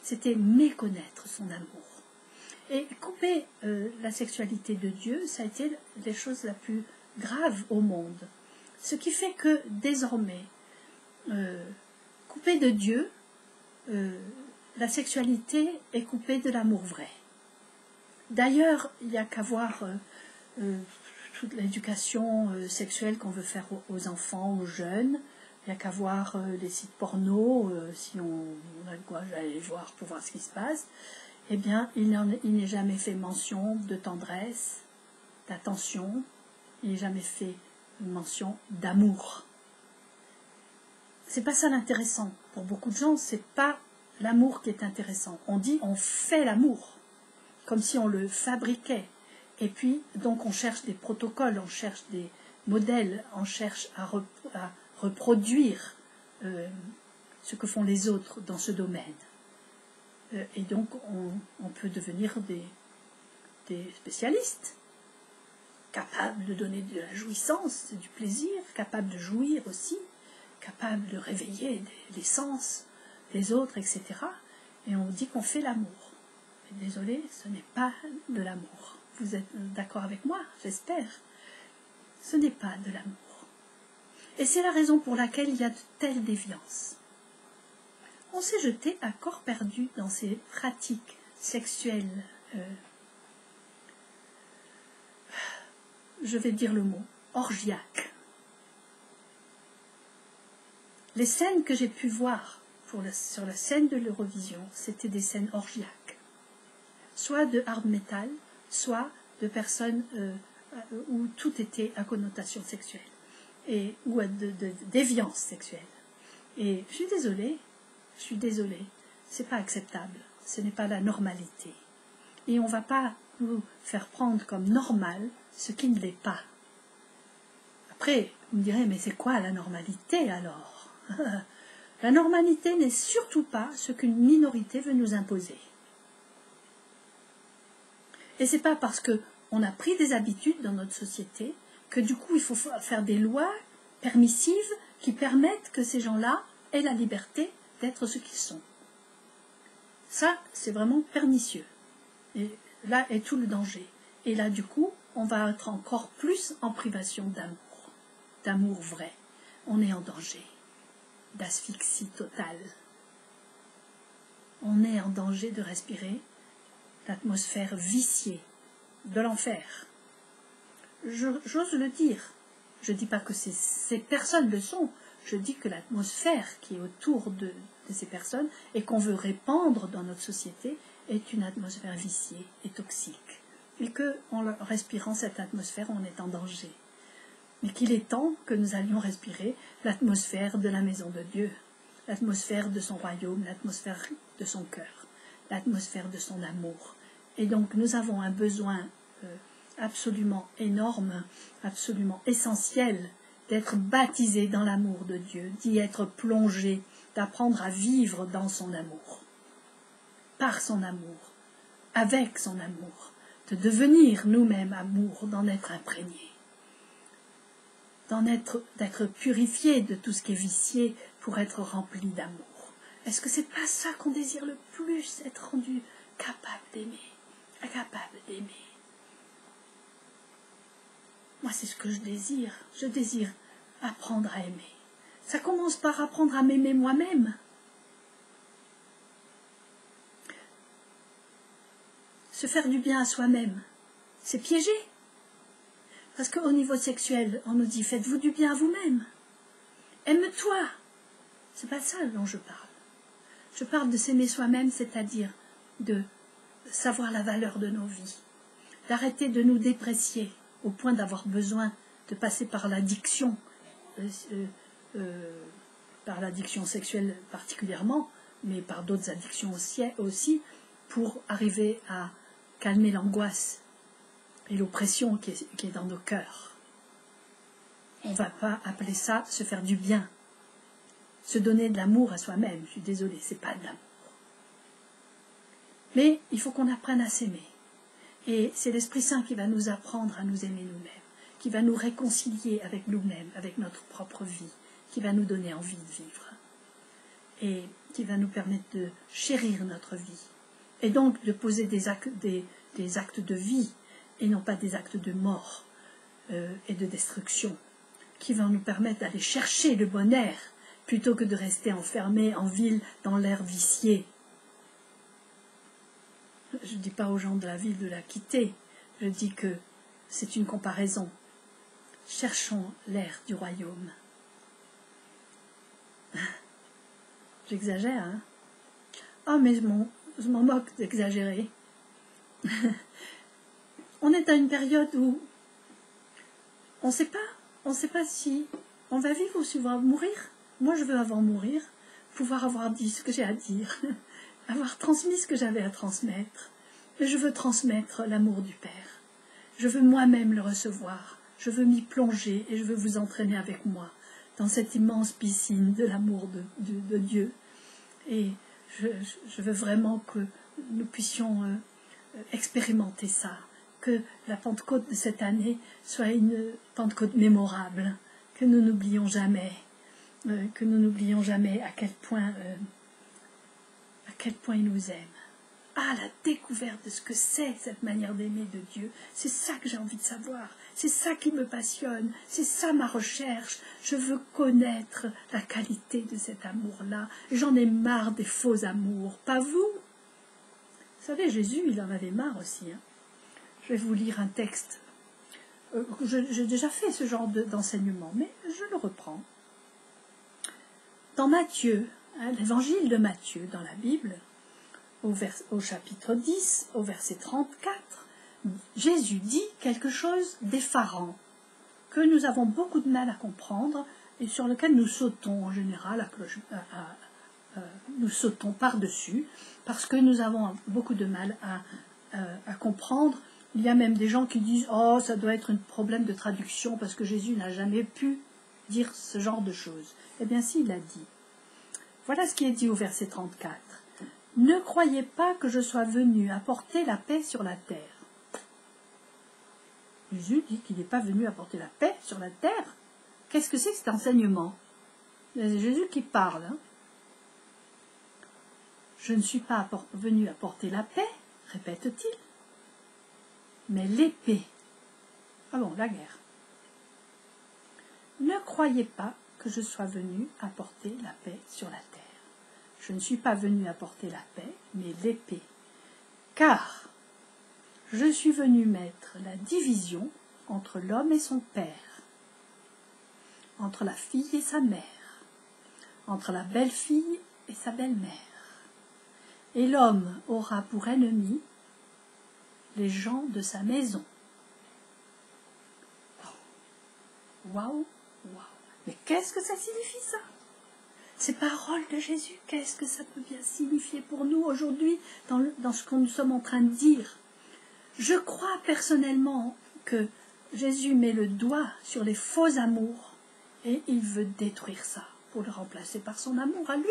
C'était méconnaître son amour. Et couper la sexualité de Dieu, ça a été les choses la plus grave au monde. Ce qui fait que désormais, couper de Dieu, la sexualité est coupée de l'amour vrai. D'ailleurs, il n'y a qu'à voir toute l'éducation sexuelle qu'on veut faire aux enfants, aux jeunes. Il n'y a qu'à voir les sites porno, si on a le courage d'aller voir pour voir ce qui se passe. Eh bien, il n'est jamais fait mention de tendresse, d'attention, il n'est jamais fait mention d'amour. C'est pas ça l'intéressant. Pour beaucoup de gens, c'est pas l'amour qui est intéressant. On dit on fait l'amour, comme si on le fabriquait. Et puis, donc on cherche des protocoles, on cherche des modèles, on cherche à reproduire ce que font les autres dans ce domaine. Et donc, on peut devenir des spécialistes, capables de donner de la jouissance, du plaisir, capables de jouir aussi, capables de réveiller les sens des autres, etc. Et on dit qu'on fait l'amour. Désolé, ce n'est pas de l'amour. Vous êtes d'accord avec moi, j'espère. Ce n'est pas de l'amour. Et c'est la raison pour laquelle il y a de telles déviances. On s'est jeté à corps perdu dans ces pratiques sexuelles. Je vais dire le mot, orgiaques. Les scènes que j'ai pu voir sur la scène de l'Eurovision, c'était des scènes orgiaques. Soit de hard metal, soit de personnes où tout était à connotation sexuelle, ou de déviance sexuelle. Et je suis désolée, c'est pas acceptable, ce n'est pas la normalité. Et on ne va pas nous faire prendre comme normal ce qui ne l'est pas. Après, vous me direz, mais c'est quoi la normalité alors? La normalité n'est surtout pas ce qu'une minorité veut nous imposer. Et c'est pas parce qu'on a pris des habitudes dans notre société que du coup il faut faire des lois permissives qui permettent que ces gens-là aient la liberté d'être ce qu'ils sont. Ça, c'est vraiment pernicieux. Et là est tout le danger. Et là, du coup, on va être encore plus en privation d'amour vrai. On est en danger d'asphyxie totale. On est en danger de respirer l'atmosphère viciée de l'enfer. J'ose le dire. Je ne dis pas que ces personnes le sont. Je dis que l'atmosphère qui est autour de ces personnes et qu'on veut répandre dans notre société est une atmosphère viciée et toxique. Et qu'en respirant cette atmosphère, on est en danger. Mais qu'il est temps que nous allions respirer l'atmosphère de la maison de Dieu, l'atmosphère de son royaume, l'atmosphère de son cœur, l'atmosphère de son amour. Et donc nous avons un besoin absolument énorme, absolument essentiel, d'être baptisés dans l'amour de Dieu, d'y être plongés d'apprendre à vivre dans son amour, par son amour, avec son amour, de devenir nous-mêmes amour, d'en être imprégné, d'être purifié de tout ce qui est vicié pour être rempli d'amour. Est-ce que c'est pas ça qu'on désire le plus, être rendu capable d'aimer, incapable d'aimer? Moi, c'est ce que je désire. Je désire apprendre à aimer. Ça commence par apprendre à m'aimer moi-même. Se faire du bien à soi-même, c'est piégé. Parce qu'au niveau sexuel, on nous dit, faites-vous du bien à vous-même. Aime-toi. C'est pas ça dont je parle. Je parle de s'aimer soi-même, c'est-à-dire de savoir la valeur de nos vies, d'arrêter de nous déprécier au point d'avoir besoin de passer par l'addiction, sexuelle particulièrement, mais par d'autres addictions aussi, pour arriver à calmer l'angoisse et l'oppression qui est dans nos cœurs. On ne va pas appeler ça se faire du bien. Se donner de l'amour à soi-même, je suis désolée, ce n'est pas de l'amour. Mais il faut qu'on apprenne à s'aimer. Et c'est l'Esprit Saint qui va nous apprendre à nous aimer nous-mêmes, qui va nous réconcilier avec nous-mêmes, avec notre propre vie, qui va nous donner envie de vivre et qui va nous permettre de chérir notre vie. Et donc de poser des actes de vie et non pas des actes de mort et de destruction, qui vont nous permettre d'aller chercher le bon air plutôt que de rester enfermés en ville dans l'air vicié. Je ne dis pas aux gens de la ville de la quitter, je dis que c'est une comparaison. Cherchons l'air du royaume. J'exagère, hein? Oh, mais je m'en moque d'exagérer. On est à une période où on ne sait pas si on va vivre ou si on va mourir. Moi, je veux avant mourir, pouvoir avoir dit ce que j'ai à dire, avoir transmis ce que j'avais à transmettre. Je veux transmettre l'amour du Père. Je veux moi-même le recevoir. Je veux m'y plonger et je veux vous entraîner avec moi dans cette immense piscine de l'amour de Dieu. Et je veux vraiment que nous puissions expérimenter ça, que la Pentecôte de cette année soit une Pentecôte mémorable, que nous n'oublions jamais, à quel point il nous aime. Ah, la découverte de ce que c'est cette manière d'aimer de Dieu, c'est ça que j'ai envie de savoir, c'est ça qui me passionne, c'est ça ma recherche. Je veux connaître la qualité de cet amour-là. J'en ai marre des faux amours, pas vous. Vous savez, Jésus, il en avait marre aussi. Hein. Je vais vous lire un texte. J'ai déjà fait ce genre d'enseignement, mais je le reprends. Dans Matthieu, hein, l'évangile de Matthieu dans la Bible, au chapitre 10, au verset 34, Jésus dit quelque chose d'effarant, que nous avons beaucoup de mal à comprendre et sur lequel nous sautons en général, nous sautons par-dessus, parce que nous avons beaucoup de mal à comprendre. Il y a même des gens qui disent « Oh, ça doit être un problème de traduction, parce que Jésus n'a jamais pu dire ce genre de choses. » Eh bien, si, il a dit. Voilà ce qui est dit au verset 34. « Ne croyez pas que je sois venu apporter la paix sur la terre. » Jésus dit qu'il n'est pas venu apporter la paix sur la terre. Qu'est-ce que c'est que cet enseignement? C'est Jésus qui parle. Hein. Je ne suis pas venu apporter la paix, répète-t-il, mais l'épée. Ah bon, la guerre. Ne croyez pas que je sois venu apporter la paix sur la terre. Je ne suis pas venu apporter la paix, mais l'épée. Car je suis venu mettre la division entre l'homme et son père, entre la fille et sa mère, entre la belle-fille et sa belle-mère. Et l'homme aura pour ennemi les gens de sa maison. Waouh, waouh. Mais qu'est-ce que ça signifie ça? Ces paroles de Jésus, qu'est-ce que ça peut bien signifier pour nous aujourd'hui dans ce que nous sommes en train de dire? Je crois personnellement que Jésus met le doigt sur les faux amours et il veut détruire ça. pour le remplacer par son amour à lui,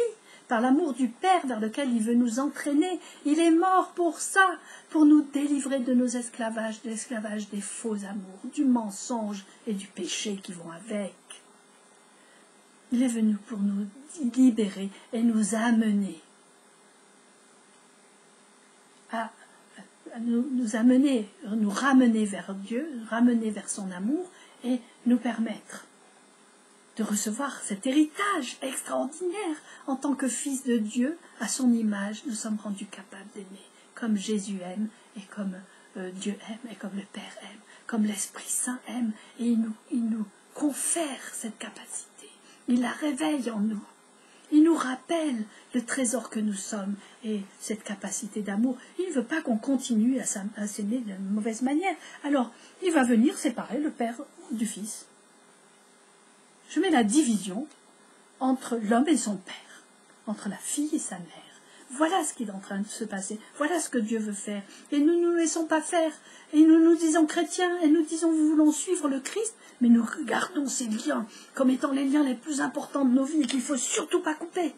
par l'amour du Père vers lequel il veut nous entraîner. Il est mort pour ça, pour nous délivrer de nos esclavages, de l'esclavage des faux amours, du mensonge et du péché qui vont avec. Il est venu pour nous libérer et nous amener à nous amener, nous ramener vers Dieu, ramener vers son amour et nous permettre de recevoir cet héritage extraordinaire en tant que fils de Dieu. À son image, nous sommes rendus capables d'aimer comme Jésus aime et comme Dieu aime et comme le Père aime, comme l'Esprit Saint aime, et il nous confère cette capacité, il la réveille en nous. Il nous rappelle le trésor que nous sommes et cette capacité d'amour. Il ne veut pas qu'on continue à s'aimer de mauvaise manière. Alors, il va venir séparer le Père du Fils. Je mets la division entre l'homme et son Père, entre la fille et sa mère. Voilà ce qui est en train de se passer. Voilà ce que Dieu veut faire. Et nous ne nous laissons pas faire. Et nous nous disons chrétiens, et nous disons nous voulons suivre le Christ, mais nous regardons ces liens comme étant les liens les plus importants de nos vies et qu'il ne faut surtout pas couper.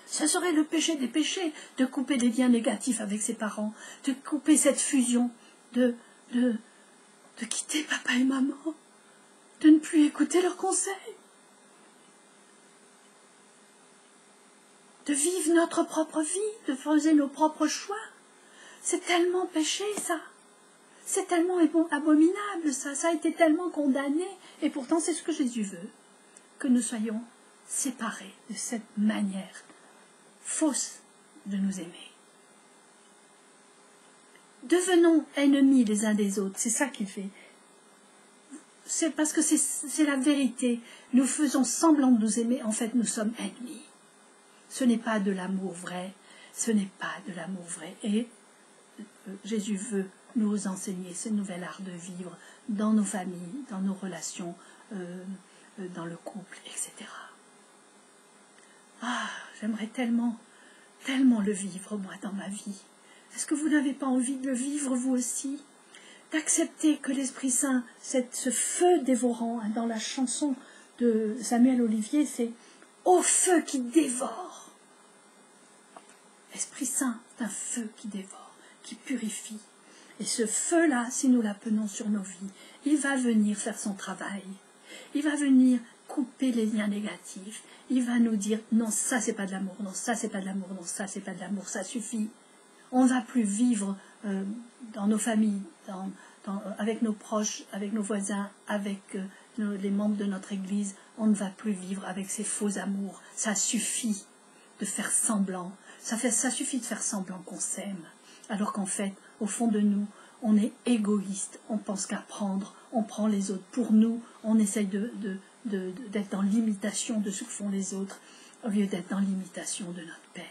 Ce serait le péché des péchés de couper les liens négatifs avec ses parents, de couper cette fusion, de quitter papa et maman, de ne plus écouter leurs conseils, de vivre notre propre vie, de faire nos propres choix. C'est tellement péché, ça. C'est tellement abominable, ça. Ça a été tellement condamné. Et pourtant, c'est ce que Jésus veut. Que nous soyons séparés de cette manière fausse de nous aimer. Devenons ennemis les uns des autres. C'est ça qu'il fait. C'est parce que c'est la vérité. Nous faisons semblant de nous aimer. En fait, nous sommes ennemis. Ce n'est pas de l'amour vrai. Ce n'est pas de l'amour vrai. Et Jésus veut nous enseigner ce nouvel art de vivre dans nos familles, dans nos relations, dans le couple, etc. Ah, j'aimerais tellement, tellement le vivre, moi, dans ma vie. Est-ce que vous n'avez pas envie de le vivre, vous aussi? D'accepter que l'Esprit Saint, ce feu dévorant, hein, dans la chanson de Samuel Olivier, c'est « Au feu qui dévore ». L'Esprit Saint, c'est un feu qui dévore, qui purifie. Et ce feu-là, si nous l'appelons sur nos vies, il va venir faire son travail. Il va venir couper les liens négatifs. Il va nous dire, non, ça c'est pas de l'amour, non, ça c'est pas de l'amour, non, ça c'est pas de l'amour, ça suffit. On ne va plus vivre dans nos familles, avec nos proches, avec nos voisins, avec les membres de notre Église. On ne va plus vivre avec ces faux amours. Ça suffit de faire semblant. Ça suffit de faire semblant qu'on s'aime. Alors qu'en fait, au fond de nous, on est égoïste, on pense qu'à prendre, on prend les autres pour nous, on essaye d'être dans l'imitation de ce que font les autres, au lieu d'être dans l'imitation de notre Père.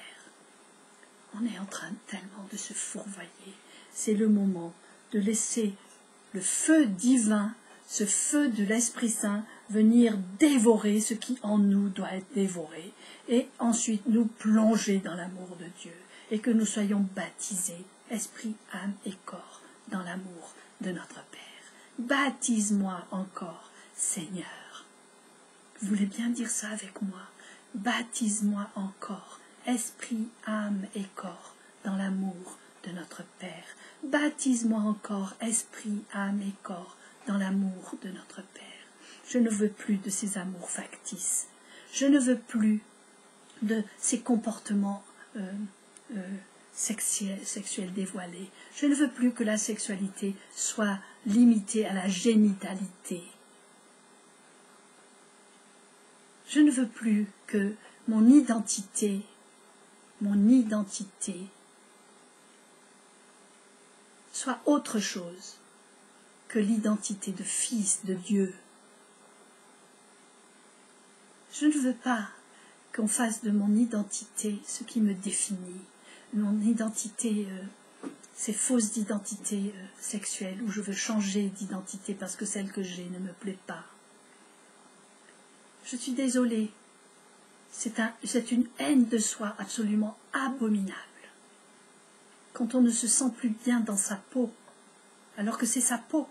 On est en train tellement de se fourvoyer. C'est le moment de laisser le feu divin, ce feu de l'Esprit Saint, venir dévorer ce qui en nous doit être dévoré, et ensuite nous plonger dans l'amour de Dieu. Et que nous soyons baptisés, esprit, âme et corps, dans l'amour de notre Père. Baptise-moi encore, Seigneur. Vous voulez bien dire ça avec moi? Baptise-moi encore, esprit, âme et corps, dans l'amour de notre Père. Baptise-moi encore, esprit, âme et corps, dans l'amour de notre Père. Je ne veux plus de ces amours factices. Je ne veux plus de ces comportements sexuels dévoilés. Je ne veux plus que la sexualité soit limitée à la génitalité. Je ne veux plus que mon identité soit autre chose que l'identité de fils de Dieu. Je ne veux pas qu'on fasse de mon identité ce qui me définit. Mon identité, ces fausses identités sexuelles, où je veux changer d'identité parce que celle que j'ai ne me plaît pas. Je suis désolée, c'est une haine de soi absolument abominable. Quand on ne se sent plus bien dans sa peau, alors que c'est sa peau,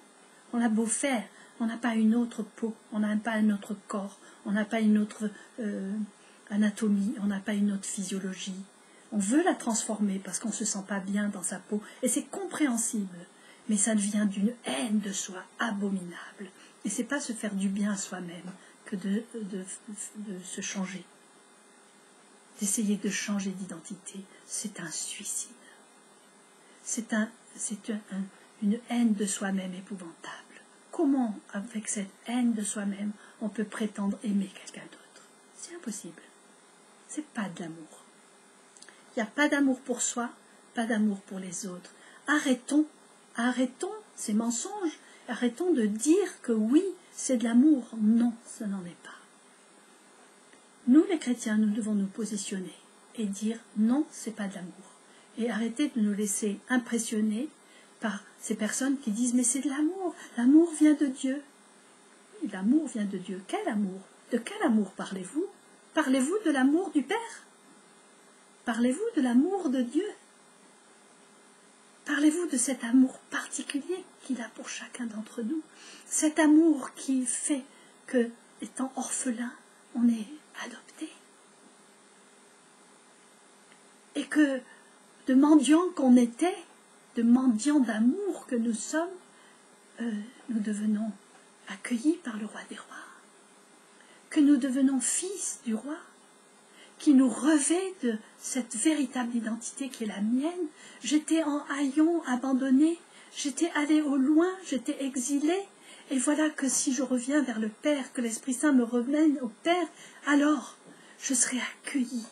on a beau faire, On n'a pas une autre peau, on n'a pas un autre corps, on n'a pas une autre anatomie, on n'a pas une autre physiologie. On veut la transformer parce qu'on ne se sent pas bien dans sa peau, et c'est compréhensible, mais ça devient d'une haine de soi abominable. Et c'est pas se faire du bien à soi-même que de se changer. D'essayer de changer d'identité, c'est un suicide. C'est une haine de soi-même épouvantable. Comment, avec cette haine de soi-même, on peut prétendre aimer quelqu'un d'autre? C'est impossible. C'est pas de l'amour. Il n'y a pas d'amour pour soi, pas d'amour pour les autres. Arrêtons ces mensonges. Arrêtons de dire que oui, c'est de l'amour. Non, ce n'en est pas. Nous, les chrétiens, nous devons nous positionner et dire non, c'est pas de l'amour. Et arrêter de nous laisser impressionner par ces personnes qui disent mais c'est de l'amour. L'amour vient de Dieu. L'amour vient de Dieu. Quel amour? De quel amour parlez-vous? Parlez-vous de l'amour du Père? Parlez-vous de l'amour de Dieu? Parlez-vous de cet amour particulier qu'il a pour chacun d'entre nous? Cet amour qui fait que, étant orphelin, on est adopté. Et que, de mendiants qu'on était, de mendiants d'amour que nous sommes, nous devenons accueillis par le roi des rois. Que nous devenons fils du roi, qui nous revêt de cette véritable identité qui est la mienne. J'étais en haillons, abandonnée, j'étais allée au loin, j'étais exilée, et voilà que si je reviens vers le Père, que l'Esprit Saint me remène au Père, alors je serai accueillie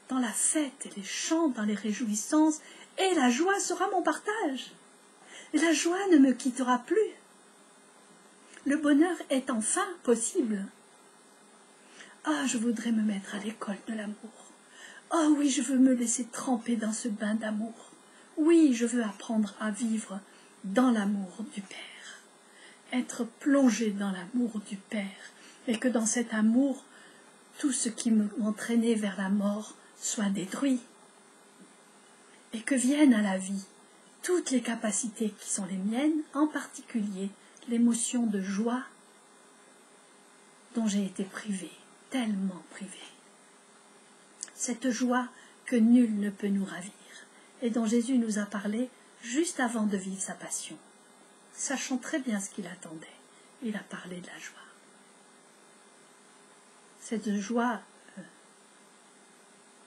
dans la fête et les chants, dans les réjouissances, et la joie sera mon partage. Et la joie ne me quittera plus. Le bonheur est enfin possible. Ah, je voudrais me mettre à l'école de l'amour. Oh oui, je veux me laisser tremper dans ce bain d'amour. Oui, je veux apprendre à vivre dans l'amour du Père. Être plongé dans l'amour du Père. Et que dans cet amour, tout ce qui m'entraînait vers la mort soit détruit. Et que viennent à la vie toutes les capacités qui sont les miennes, en particulier l'émotion de joie dont j'ai été privée. Tellement privé. Cette joie que nul ne peut nous ravir et dont Jésus nous a parlé juste avant de vivre sa passion. Sachant très bien ce qu'il attendait, il a parlé de la joie. Cette joie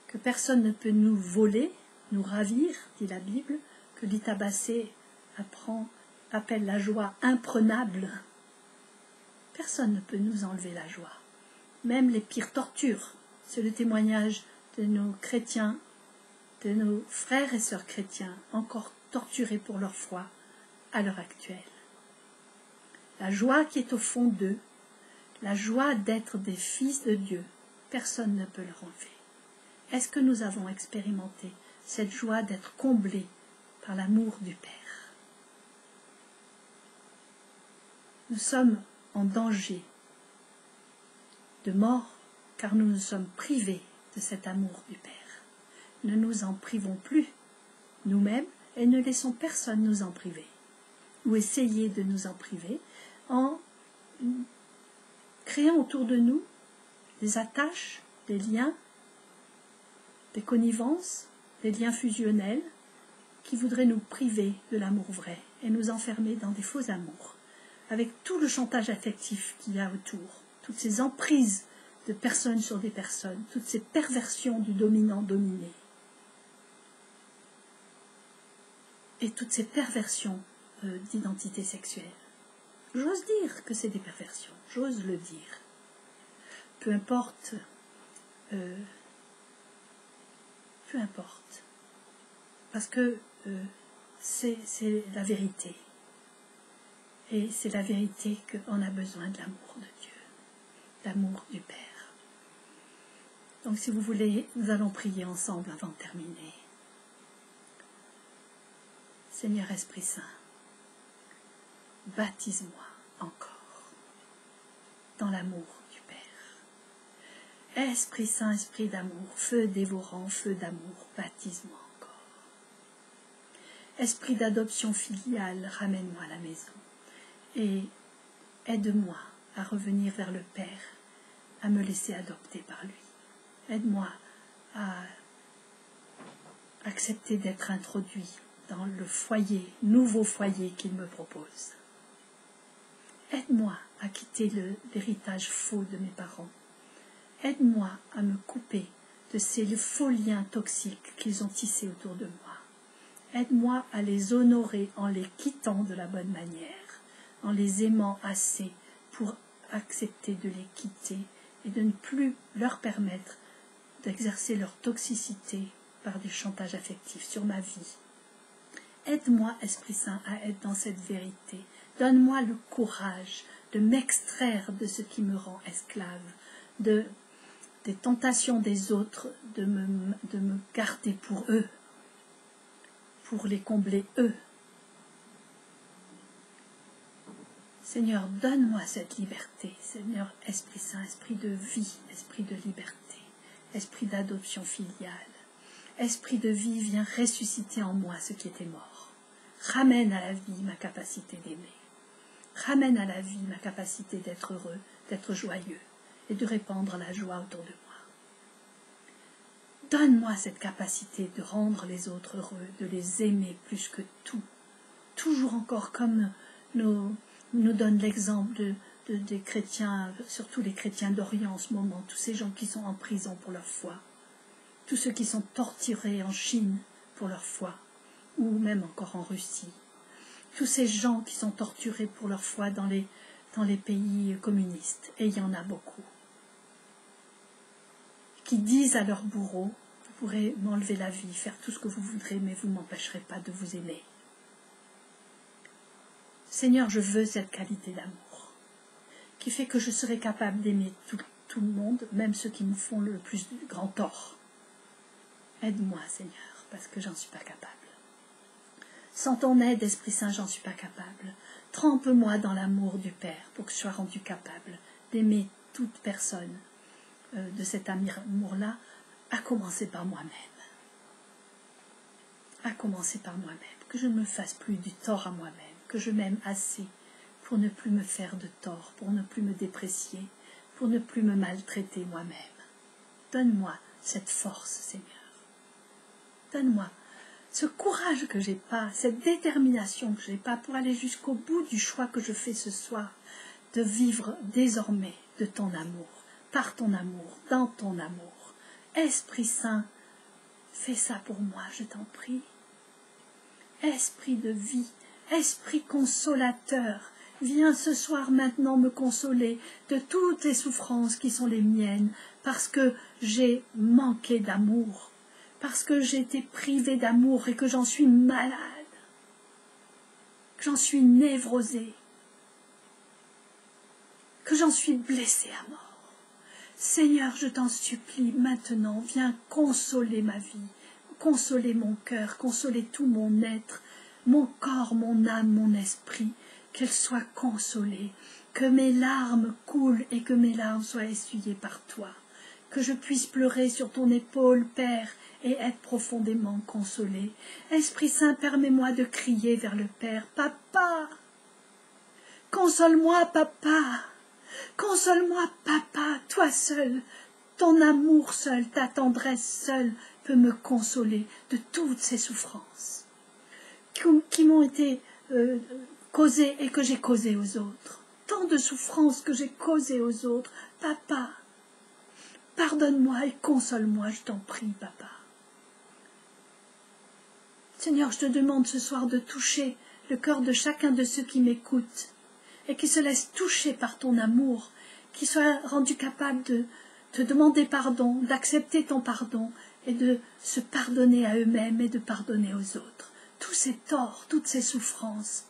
que personne ne peut nous voler, nous ravir, dit la Bible, que Lita Bassé appelle la joie imprenable. Personne ne peut nous enlever la joie. Même les pires tortures, c'est le témoignage de nos chrétiens, de nos frères et sœurs chrétiens, encore torturés pour leur foi à l'heure actuelle. La joie qui est au fond d'eux, la joie d'être des fils de Dieu, personne ne peut leur enlever. Est-ce que nous avons expérimenté cette joie d'être comblés par l'amour du Père? Nous sommes en danger de mort, car nous nous sommes privés de cet amour du Père. Ne nous en privons plus nous-mêmes et ne laissons personne nous en priver, ou essayer de nous en priver, en créant autour de nous des attaches, des liens, des connivences, des liens fusionnels qui voudraient nous priver de l'amour vrai et nous enfermer dans des faux amours, avec tout le chantage affectif qu'il y a autour, toutes ces emprises de personnes sur des personnes, toutes ces perversions du dominant-dominé, et toutes ces perversions d'identité sexuelle. J'ose dire que c'est des perversions, j'ose le dire. Peu importe, parce que c'est la vérité. Et c'est la vérité qu'on a besoin de l'amour de Dieu, l'amour du Père. Donc si vous voulez, nous allons prier ensemble avant de terminer. Seigneur Esprit Saint, baptise-moi encore dans l'amour du Père. Esprit Saint, esprit d'amour, feu dévorant, feu d'amour, baptise-moi encore. Esprit d'adoption filiale, ramène-moi à la maison. Et Aide-moi à revenir vers le Père, à me laisser adopter par lui. Aide-moi à accepter d'être introduit dans le foyer, nouveau foyer qu'il me propose. Aide-moi à quitter l'héritage faux de mes parents. Aide-moi à me couper de ces faux liens toxiques qu'ils ont tissés autour de moi. Aide-moi à les honorer en les quittant de la bonne manière, en les aimant assez pour accepter de les quitter et de ne plus leur permettre d'exercer leur toxicité par des chantages affectifs sur ma vie. Aide-moi, Esprit Saint, à être dans cette vérité. Donne-moi le courage de m'extraire de ce qui me rend esclave, des tentations des autres, de me garder pour eux, pour les combler eux. Seigneur, donne-moi cette liberté. Seigneur, Esprit Saint, esprit de vie, esprit de liberté, esprit d'adoption filiale. Esprit de vie, viens ressusciter en moi ce qui était mort. Ramène à la vie ma capacité d'aimer. Ramène à la vie ma capacité d'être heureux, d'être joyeux et de répandre la joie autour de moi. Donne-moi cette capacité de rendre les autres heureux, de les aimer plus que tout. Toujours encore comme nous donne l'exemple des chrétiens, surtout les chrétiens d'Orient en ce moment, tous ces gens qui sont en prison pour leur foi, tous ceux qui sont torturés en Chine pour leur foi, ou même encore en Russie, tous ces gens qui sont torturés pour leur foi dans les pays communistes, et il y en a beaucoup, qui disent à leurs bourreaux, vous pourrez m'enlever la vie, faire tout ce que vous voudrez, mais vous ne m'empêcherez pas de vous aimer. Seigneur, je veux cette qualité d'amour, qui fait que je serai capable d'aimer tout le monde, même ceux qui me font le plus grand tort. Aide-moi, Seigneur, parce que j'en suis pas capable. Sans ton aide, Esprit Saint, j'en suis pas capable. Trempe-moi dans l'amour du Père pour que je sois rendu capable d'aimer toute personne de cet amour-là, à commencer par moi-même. À commencer par moi-même. Que je ne me fasse plus du tort à moi-même. Que je m'aime assez pour ne plus me faire de tort, pour ne plus me déprécier, pour ne plus me maltraiter moi-même. Donne-moi cette force, Seigneur. Donne-moi ce courage que j'ai pas, cette détermination que j'ai pas pour aller jusqu'au bout du choix que je fais ce soir, de vivre désormais de ton amour, par ton amour, dans ton amour. Esprit Saint, fais ça pour moi, je t'en prie. Esprit de vie, Esprit consolateur, viens ce soir maintenant me consoler de toutes les souffrances qui sont les miennes, parce que j'ai manqué d'amour, parce que j'ai été privée d'amour et que j'en suis malade, que j'en suis névrosée, que j'en suis blessée à mort. Seigneur, je t'en supplie, maintenant, viens consoler ma vie, consoler mon cœur, consoler tout mon être, mon corps, mon âme, mon esprit, qu'elle soit consolée, que mes larmes coulent et que mes larmes soient essuyées par toi, que je puisse pleurer sur ton épaule, Père, et être profondément consolée. Esprit Saint, permets-moi de crier vers le Père, « Papa, console-moi, Papa, console-moi, Papa, toi seul, ton amour seul, ta tendresse seule peut me consoler de toutes ces souffrances qui m'ont été causées et que j'ai causées aux autres. Tant de souffrances que j'ai causées aux autres. Papa, pardonne-moi et console-moi, je t'en prie, Papa. Seigneur, je te demande ce soir de toucher le cœur de chacun de ceux qui m'écoutent et qui se laissent toucher par ton amour, qui soient rendus capables de te demander pardon, d'accepter ton pardon et de se pardonner à eux-mêmes et de pardonner aux autres. Tous ces torts, toutes ces souffrances,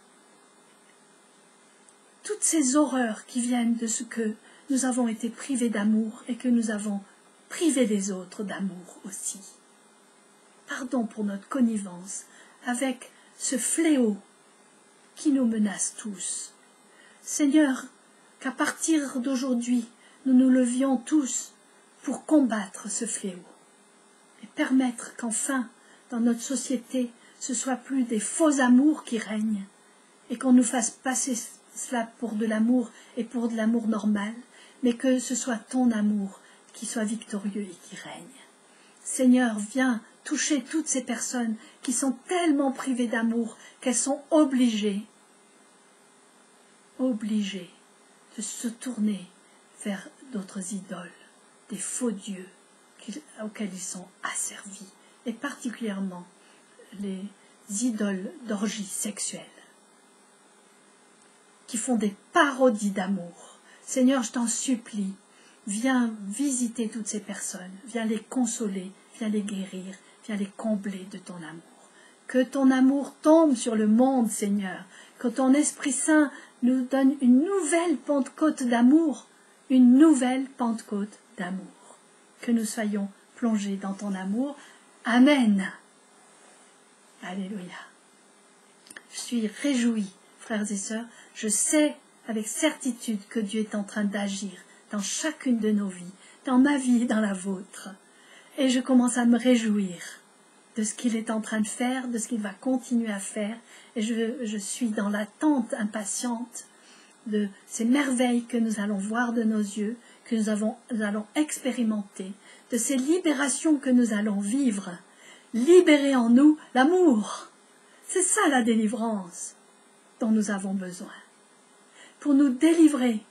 toutes ces horreurs qui viennent de ce que nous avons été privés d'amour et que nous avons privé les autres d'amour aussi. Pardon pour notre connivence avec ce fléau qui nous menace tous. Seigneur, qu'à partir d'aujourd'hui, nous nous levions tous pour combattre ce fléau et permettre qu'enfin, dans notre société, ce soit plus des faux amours qui règnent et qu'on nous fasse passer cela pour de l'amour et pour de l'amour normal, mais que ce soit ton amour qui soit victorieux et qui règne. Seigneur, viens toucher toutes ces personnes qui sont tellement privées d'amour qu'elles sont obligées de se tourner vers d'autres idoles, des faux dieux auxquels ils sont asservis, et particulièrement les idoles d'orgie sexuelle, qui font des parodies d'amour. Seigneur, je t'en supplie, viens visiter toutes ces personnes, viens les consoler, viens les guérir, viens les combler de ton amour. Que ton amour tombe sur le monde, Seigneur, que ton Esprit Saint nous donne une nouvelle Pentecôte d'amour, une nouvelle Pentecôte d'amour. Que nous soyons plongés dans ton amour. Amen. Alléluia. Je suis réjouie, frères et sœurs. Je sais avec certitude que Dieu est en train d'agir dans chacune de nos vies, dans ma vie et dans la vôtre. Et je commence à me réjouir de ce qu'il est en train de faire, de ce qu'il va continuer à faire. Et je suis dans l'attente impatiente de ces merveilles que nous allons voir de nos yeux, que nous allons expérimenter, de ces libérations que nous allons vivre. Libérer en nous l'amour. C'est ça la délivrance dont nous avons besoin. Pour nous délivrer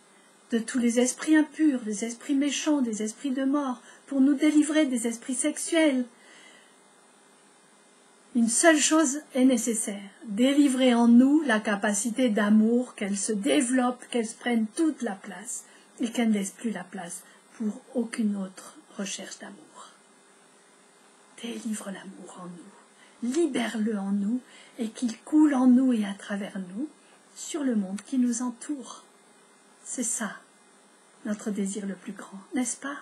de tous les esprits impurs, des esprits méchants, des esprits de mort, pour nous délivrer des esprits sexuels. Une seule chose est nécessaire, délivrer en nous la capacité d'amour, qu'elle se développe, qu'elle prenne toute la place et qu'elle ne laisse plus la place pour aucune autre recherche d'amour. Délivre l'amour en nous, libère-le en nous et qu'il coule en nous et à travers nous sur le monde qui nous entoure. C'est ça notre désir le plus grand, n'est-ce pas?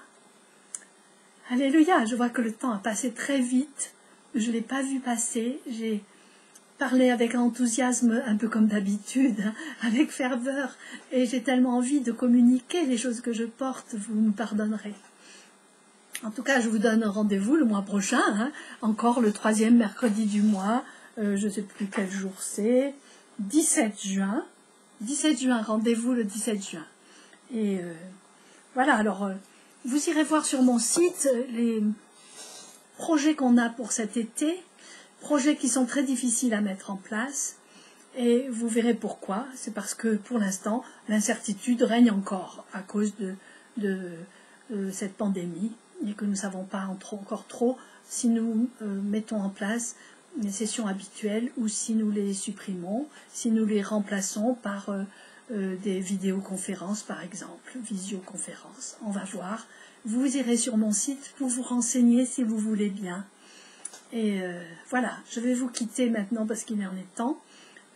Alléluia, je vois que le temps a passé très vite. Je ne l'ai pas vu passer, j'ai parlé avec enthousiasme, un peu comme d'habitude, avec ferveur, et j'ai tellement envie de communiquer les choses que je porte, vous me pardonnerez. En tout cas, je vous donne rendez-vous le mois prochain, encore le 3e mercredi du mois, je ne sais plus quel jour c'est, 17 juin. 17 juin, rendez-vous le 17 juin. Et voilà, alors vous irez voir sur mon site les projets qu'on a pour cet été, projets qui sont très difficiles à mettre en place, et vous verrez pourquoi. C'est parce que pour l'instant, l'incertitude règne encore à cause de cette pandémie, et que nous ne savons pas encore trop si nous mettons en place les sessions habituelles ou si nous les supprimons, si nous les remplaçons par des vidéoconférences par exemple, visioconférences. On va voir. Vous irez sur mon site pour vous renseigner si vous voulez bien. Et voilà, je vais vous quitter maintenant parce qu'il en est temps.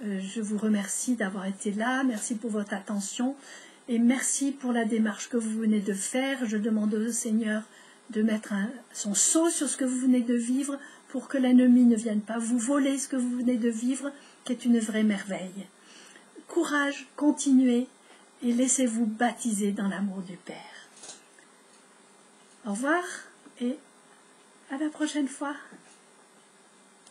Je vous remercie d'avoir été là, merci pour votre attention et merci pour la démarche que vous venez de faire. Je demande au Seigneur de mettre son sceau sur ce que vous venez de vivre pour que l'ennemi ne vienne pas vous voler ce que vous venez de vivre, qui est une vraie merveille. Courage, continuez et laissez-vous baptiser dans l'amour du Père. Au revoir et à la prochaine fois.